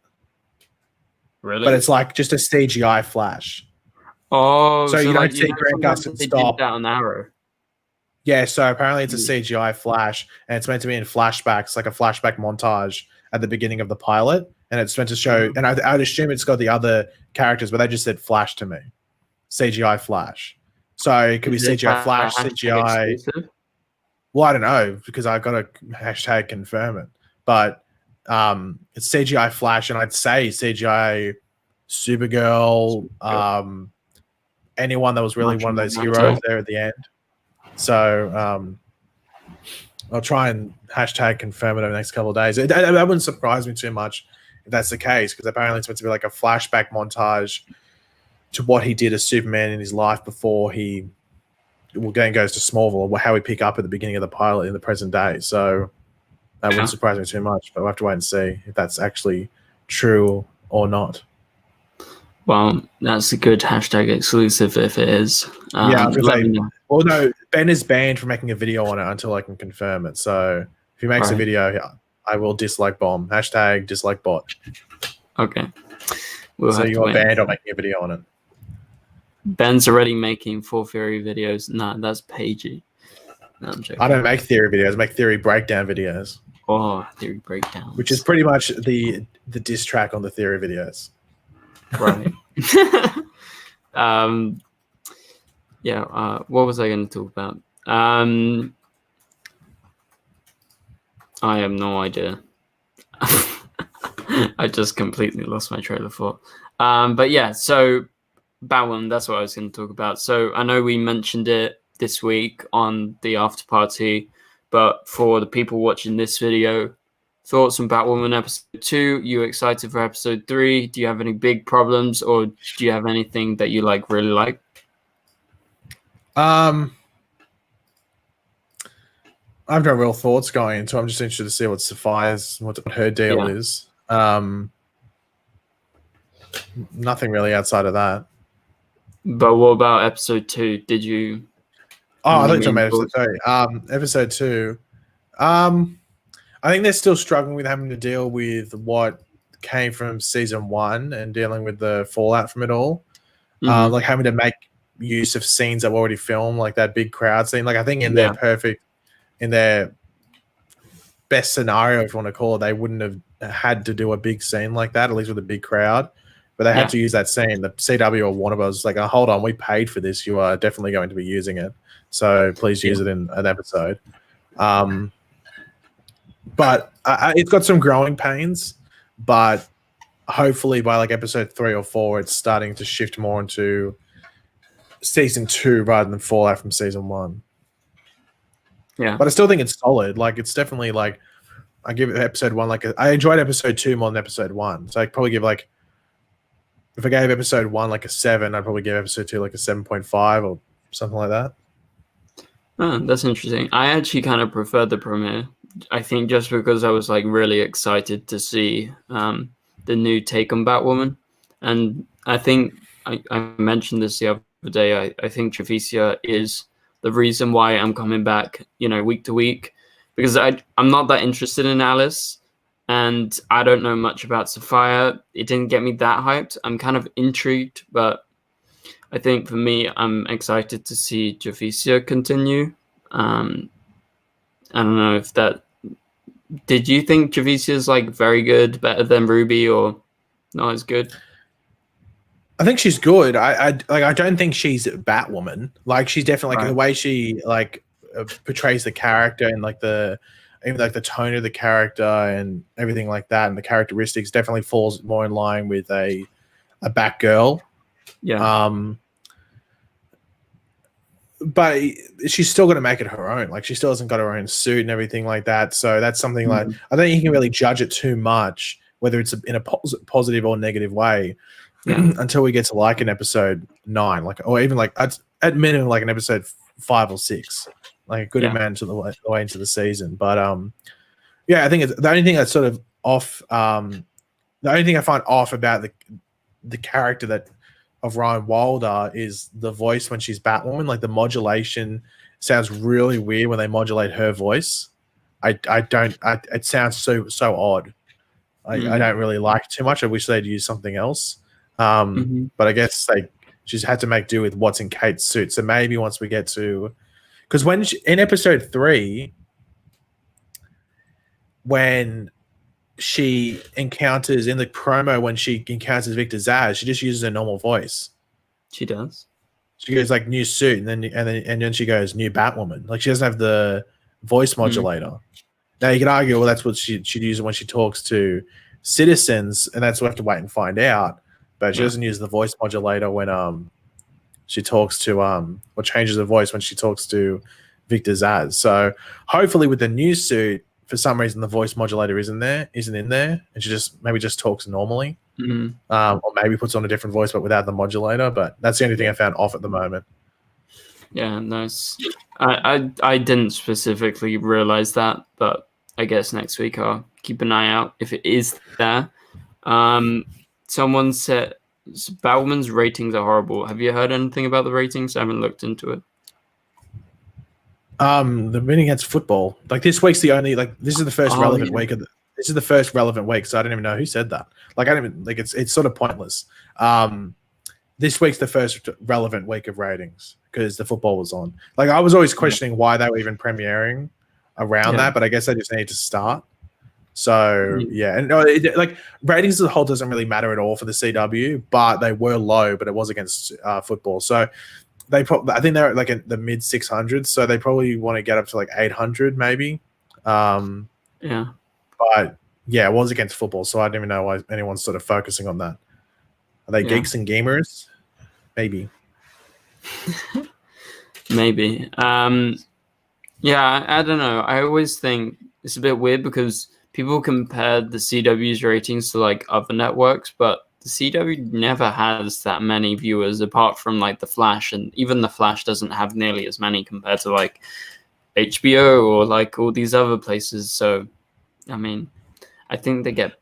Really? But it's like just a CGI Flash. Oh, so you don't see Grant Gustin stop. Did that on Arrow. Yeah, so apparently it's a CGI Flash, and it's meant to be in flashbacks, like a flashback montage at the beginning of the pilot, and it's meant to show. And I'd assume it's got the other characters, but they just said Flash to me, CGI Flash. So it could be CGI Flash, CGI. Exclusive? Well, I don't know because I got to hashtag confirm it, but it's CGI Flash, and I'd say CGI Supergirl. Anyone that was really one of those heroes there at the end. So I'll try and hashtag confirm it over the next couple of days. That wouldn't surprise me too much if that's the case, because apparently it's meant to be like a flashback montage to what he did as Superman in his life before he goes to Smallville, or how we pick up at the beginning of the pilot in the present day. So that wouldn't surprise me too much, but we'll have to wait and see if that's actually true or not. Well, that's a good hashtag exclusive if it is. Yeah, I was going to say, well, no, Ben is banned from making a video on it until I can confirm it. So if he makes a video, I will dislike bomb. Hashtag dislike bot. Okay. So you are banned on making a video on it. Ben's already making 4 theory videos. Nah, that's PAGEY. No, I'm joking. I don't make theory videos. I make theory breakdown videos. Oh, theory breakdowns. Which is pretty much the diss track on the theory videos. Right. Yeah. What was I going to talk about? I have no idea. I just completely lost my train of thought. But yeah, so Batwoman, that's what I was going to talk about. So I know we mentioned it this week on the after party, but for the people watching this video, thoughts on Batwoman episode 2? You excited for episode 3? Do you have any big problems, or do you have anything that you really like? I have no real thoughts going into. I'm just interested to see what Sapphire's, what her deal is. Nothing really outside of that. But what about episode 2? Did you? Oh, I thought you were talking about episode 2. Episode 2. I think they're still struggling with having to deal with what came from season 1 and dealing with the fallout from it all. Like having to make use of scenes that were already filmed, like that big crowd scene. Like I think in their best scenario, if you want to call it, they wouldn't have had to do a big scene like that, at least with a big crowd. But they had to use that scene. The CW or Warner Bros. Like, oh, hold on, we paid for this. You are definitely going to be using it. So please use it in an episode. But it's got some growing pains. But hopefully by like episode 3 or 4, it's starting to shift more into season 2 rather than fallout from season 1. Yeah, but I still think it's solid. Like it's definitely like I give episode 1 I enjoyed episode 2 more than episode 1. So I'd probably give if I gave episode 1 a 7, I'd probably give episode 2 a 7.5 or something like that. Oh, that's interesting. I actually kind of preferred the premiere. I think just because I was really excited to see the new take on Batwoman, and I think I mentioned this the other day. I think Travicia is the reason why I'm coming back, week to week, because I'm not that interested in Alice, and I don't know much about Sapphire. It didn't get me that hyped. I'm kind of intrigued, but I think for me, I'm excited to see Travicia continue. I don't know if that. Did you think Travicia's very good, better than Ruby, or not as good? I think she's good. I don't think she's Batwoman. Like she's definitely the way she portrays the character and even the tone of the character and everything like that, and the characteristics definitely falls more in line with a Batgirl. Yeah. But she's still going to make it her own. Like she still hasn't got her own suit and everything like that. So that's something I don't think you can really judge it too much, whether it's in a positive or negative way. Until we get to an episode 9, or even at minimum an episode 5 or 6, a good amount to the way into the season. But I think it's the only thing that's sort of off. The only thing I find off about the character of Ryan Wilder is the voice when she's Batwoman. The modulation sounds really weird when they modulate her voice. It sounds so odd. I don't really like it too much. I wish they'd use something else. But I guess she's had to make do with what's in Kate's suit. So maybe once we get to, because in episode 3, when she encounters in the promo, when she encounters Victor Zsasz, she just uses her normal voice. She does. She goes new suit, and then she goes new Batwoman. She doesn't have the voice modulator. Now you can argue, well, that's what she'd use when she talks to citizens, and that's what we have to wait and find out. But she doesn't use the voice modulator when she talks to or changes her voice when she talks to Victor Zsasz. So hopefully with the new suit, for some reason the voice modulator isn't in there, and she just talks normally. Or maybe puts on a different voice but without the modulator. But that's the only thing I found off at the moment. Yeah, nice. I didn't specifically realize that, but I guess next week I'll keep an eye out if it is there. Someone said Batwoman's ratings are horrible. Have you heard anything about the ratings? I haven't looked into it. The winning against football. This week's the only this is the first relevant week this is the first relevant week, so I don't even know who said that. I don't even it's sort of pointless. this week's the first relevant week of ratings because the football was on. Like I was always questioning why they were even premiering around that, but I guess they just need to start. So yeah, and like ratings as a whole doesn't really matter at all for the CW, but they were low, but it was against football. So I think they're like in the mid 600s, so they probably want to get up to like 800 maybe. Yeah, but yeah, it was against football, so I don't even know why anyone's sort of focusing on that. Are they geeks and gamers? Maybe. Maybe. Yeah, I don't know. I always think it's a bit weird because people compare the CW's ratings to like other networks, but the CW never has that many viewers apart from like The Flash, and even The Flash doesn't have nearly as many compared to like HBO or like all these other places. So, I mean, I think they get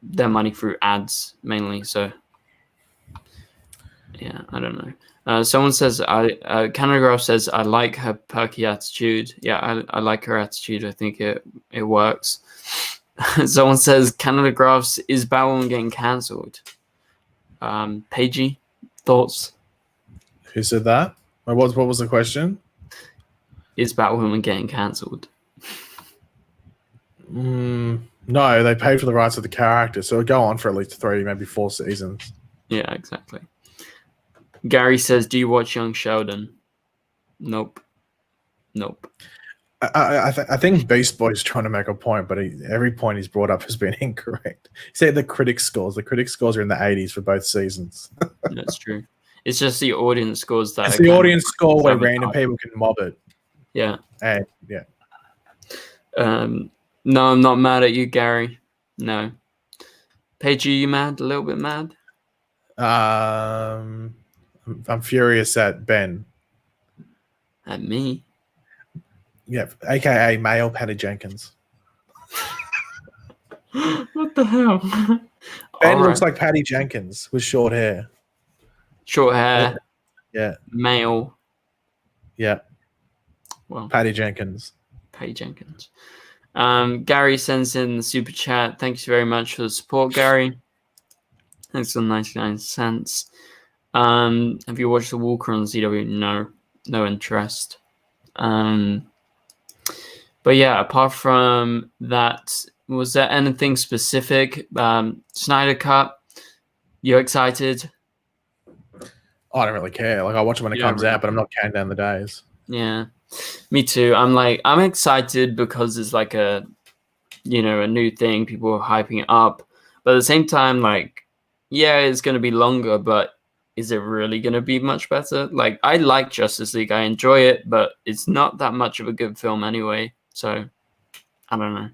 their money through ads mainly. So, yeah, I don't know. Someone says, Canadagraph says, I like her perky attitude. Yeah, I like her attitude. I think it works. Someone says, Canadagraphs, is Batwoman getting cancelled? PAGEY, thoughts? Who said that? What was the question? Is Batwoman getting cancelled? No, they paid for the rights of the character, so it'll go on for at least 3, maybe 4 seasons. Yeah, exactly. Gary says, do you watch Young Sheldon? Nope. I think Beast Boy's trying to make a point, but every point he's brought up has been incorrect. He said the critics scores. The critics scores are in the 80s for both seasons. That's true. It's just the audience scores that. It's the audience score where random people can mob it. Yeah. And yeah. No, I'm not mad at you, Gary. No. PAGEY, you mad? A little bit mad? I'm furious at Ben. At me? Yeah, aka male Patty Jenkins. What the hell? Ben looks like Patty Jenkins with short hair. Short hair. Yeah. Male. Yeah. Well, Patty Jenkins. Gary sends in the super chat. Thanks very much for the support, Gary. Thanks for 99 cents. Have you watched The Walker on CW? No interest. But yeah, apart from that, was there anything specific? Snyder Cut, you excited? I don't really care. Like I watch it when it comes out, but I'm not counting down the days. Yeah, me too. I'm excited because it's like a new thing. People are hyping it up, but at the same time, like, yeah, it's gonna be longer, but is it really gonna be much better? Like, I like Justice League. I enjoy it, but it's not that much of a good film anyway. So, I don't know.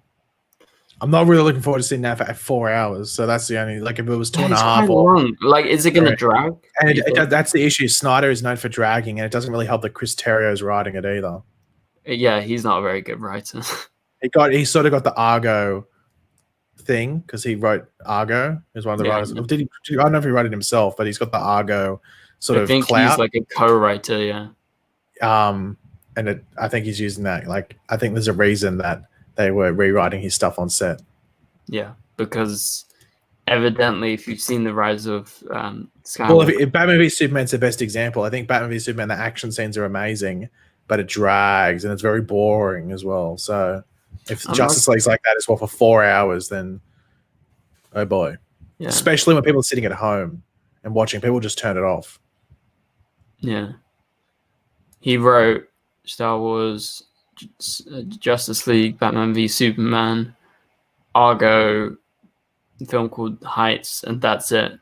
I'm not really looking forward to seeing that for 4 hours. So that's the only, like, if it was 2.5 or long. Like, is it gonna drag? And that's the issue. Snyder is known for dragging, and it doesn't really help that Chris Terrio's writing it either. Yeah, he's not a very good writer. He sort of got the Argo thing because he wrote Argo. He was one of the writers. I don't know if he wrote it himself, but he's got the Argo sort of clout. He's like a co-writer, yeah. And I think he's using that. Like, I think there's a reason that they were rewriting his stuff on set. Yeah, because evidently, if you've seen the rise of Skywalker, well, if Batman v Superman's the best example. I think Batman v Superman, the action scenes are amazing, but it drags and it's very boring as well. So if Justice League's like that as well for 4 hours, then oh boy. Yeah. Especially when people are sitting at home and watching, people just turn it off. Yeah. He wrote Star Wars, Justice League, Batman v Superman, Argo, a film called Heights, and that's it.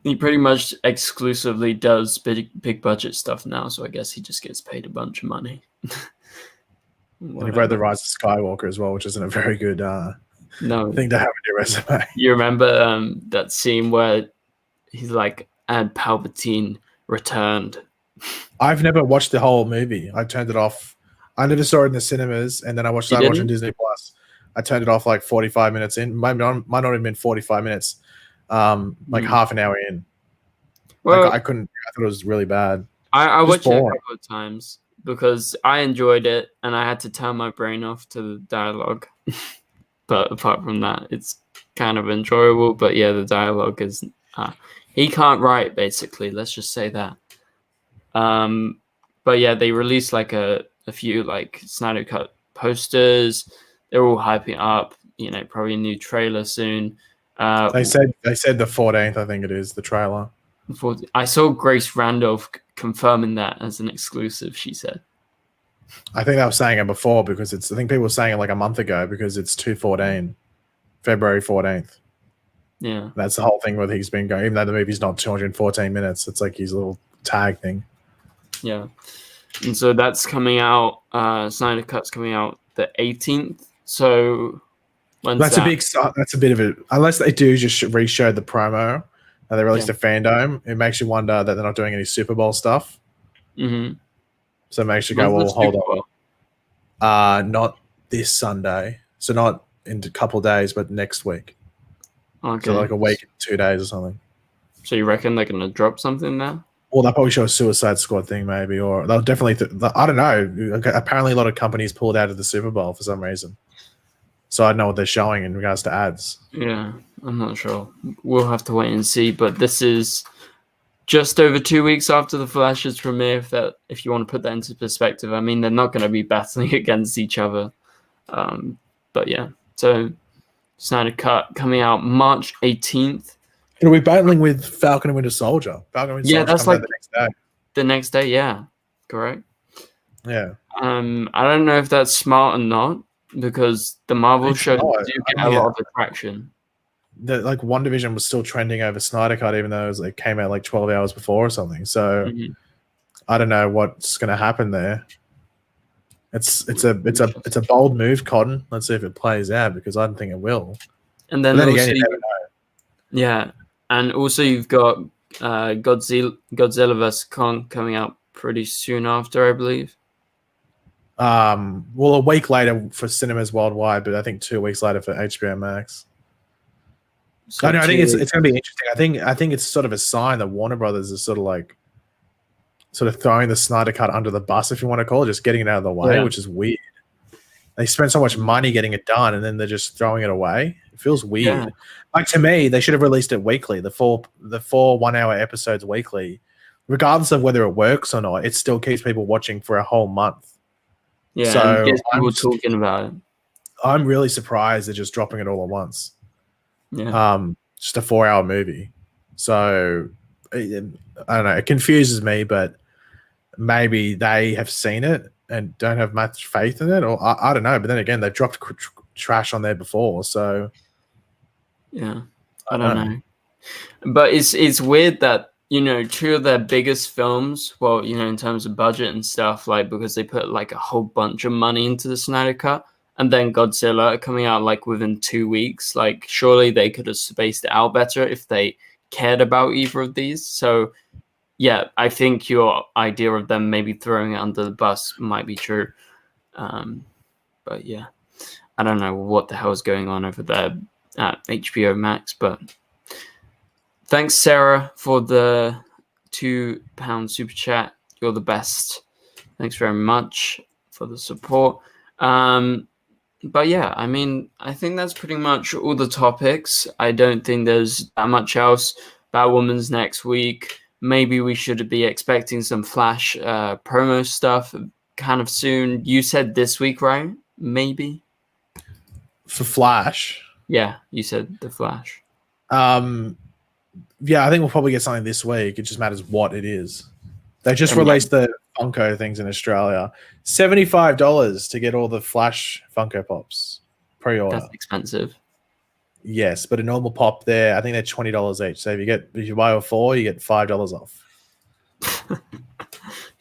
He pretty much exclusively does big budget stuff now, so I guess he just gets paid a bunch of money. And he wrote The Rise of Skywalker as well, which isn't a very good thing to have in your resume. You remember that scene where he's like, and Palpatine returned. I've never watched the whole movie. I turned it off. I never saw it in the cinemas, and then I watched it on Disney Plus. I turned it off like 45 minutes in. Might not have been 45 minutes. Like half an hour in. Well, like, I couldn't. I thought it was really bad. I watched it a couple of times because I enjoyed it, and I had to turn my brain off to the dialogue. But apart from that, it's kind of enjoyable. But yeah, the dialogue is He can't write, basically. Let's just say that. But yeah, they released like a few like Snyder Cut posters. They're all hyping up. You know, probably a new trailer soon. They said the 14th, I think it is, the trailer. I saw Grace Randolph confirming that as an exclusive. She said. I think they were saying it before because I think people were saying it like a month ago because it's 2/14, February 14th. Yeah, that's the whole thing with he's been going. Even though the movie's not 214 minutes, it's like his little tag thing. Yeah, and so that's coming out. Snyder Cut's coming out the 18th. So that's a bit of it. Unless they do just re-show the promo and they released a fandom, it makes you wonder that they're not doing any Super Bowl stuff. Mm-hmm. So it makes you go, well, hold on. Not this Sunday. So not in a couple of days, but next week. Okay. So like a week, 2 days or something. So you reckon they're going to drop something now? Well, they'll probably show a Suicide Squad thing maybe, or they'll definitely, I don't know. Apparently a lot of companies pulled out of the Super Bowl for some reason. So I don't know what they're showing in regards to ads. Yeah, I'm not sure. We'll have to wait and see. But this is just over 2 weeks after the Flash's premiere. If you want to put that into perspective, I mean, they're not going to be battling against each other. But yeah, so Snyder Cut coming out March 18th. It'll be battling with Falcon and Winter Soldier. That's like the next day. The next day, yeah, correct. Yeah. I don't know if that's smart or not because the Marvel shows do get a lot of attraction. Like WandaVision was still trending over Snyder Cut, even though it came out like 12 hours before or something. So I don't know what's going to happen there. It's a bold move, Cotton. Let's see if it plays out because I don't think it will. And then again, you never know. Yeah, and also you've got Godzilla vs Kong coming out pretty soon after, I believe. Well, a week later for cinemas worldwide, but I think 2 weeks later for HBO Max. So I think it's going to be interesting. I think it's sort of a sign that Warner Brothers is sort of throwing the Snyder Cut under the bus, if you want to call it, just getting it out of the way, which is weird. They spent so much money getting it done, and then they're just throwing it away. It feels weird. Yeah. Like, to me, they should have released it weekly, the four 1-hour episodes weekly. Regardless of whether it works or not, it still keeps people watching for a whole month. Yeah, so and gets people talking about it. I'm really surprised they're just dropping it all at once. Yeah. Just a 4-hour movie. So I don't know. It confuses me, but maybe they have seen it and don't have much faith in it, or I don't know. But then again, they've dropped trash on there before, so yeah, I don't know. But it's weird that, you know, 2 of their biggest films, well, you know, in terms of budget and stuff, like because they put like a whole bunch of money into the Snyder Cut, and then Godzilla coming out like within 2 weeks. Like, surely they could have spaced it out better if they cared about either of these. So yeah, I think your idea of them maybe throwing it under the bus might be true. But yeah, I don't know what the hell is going on over there at HBO Max. But thanks, Sarah, for the £2 super chat. You're the best. Thanks very much for the support. But yeah, I mean, I think that's pretty much all the topics. I don't think there's that much else. Batwoman's next week. Maybe we should be expecting some Flash promo stuff kind of soon. You said this week, right? Maybe for Flash. Yeah, you said the Flash. Yeah, I think we'll probably get something this week. It just matters what it is. They just released the Funko things in Australia. $75 to get all the Flash Funko Pops pre-order. That's expensive. Yes, but a normal pop there, I think they're $20 each. So if you buy 4, you get $5 off.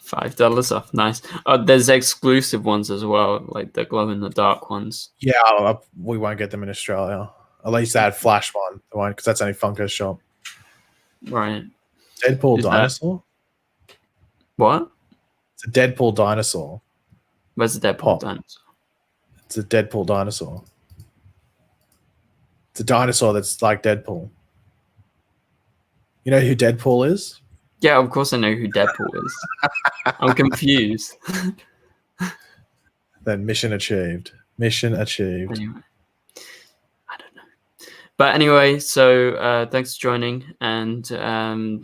$5 off, nice. There's exclusive ones as well, like the glow-in-the-dark ones. Yeah, we won't get them in Australia. At least that Flash one, because that's only Funko's shop. Right. Deadpool dinosaur? What? It's a Deadpool dinosaur. Where's the Deadpool dinosaur? It's a Deadpool dinosaur. It's a dinosaur that's like Deadpool. You know who Deadpool is? Yeah, of course I know who Deadpool is. I'm confused. Then mission achieved. Mission achieved. Anyway, I don't know. But anyway, so thanks for joining, and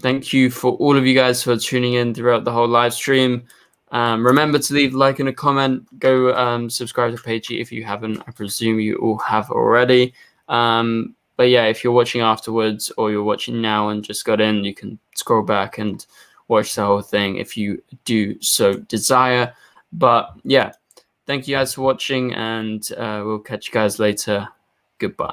thank you for all of you guys for tuning in throughout the whole live stream. Remember to leave a like and a comment. Go subscribe to PAGEY if you haven't. I presume you all have already. But yeah, if you're watching afterwards or you're watching now and just got in, you can scroll back and watch the whole thing if you do so desire. But yeah, thank you guys for watching, and we'll catch you guys later. Goodbye.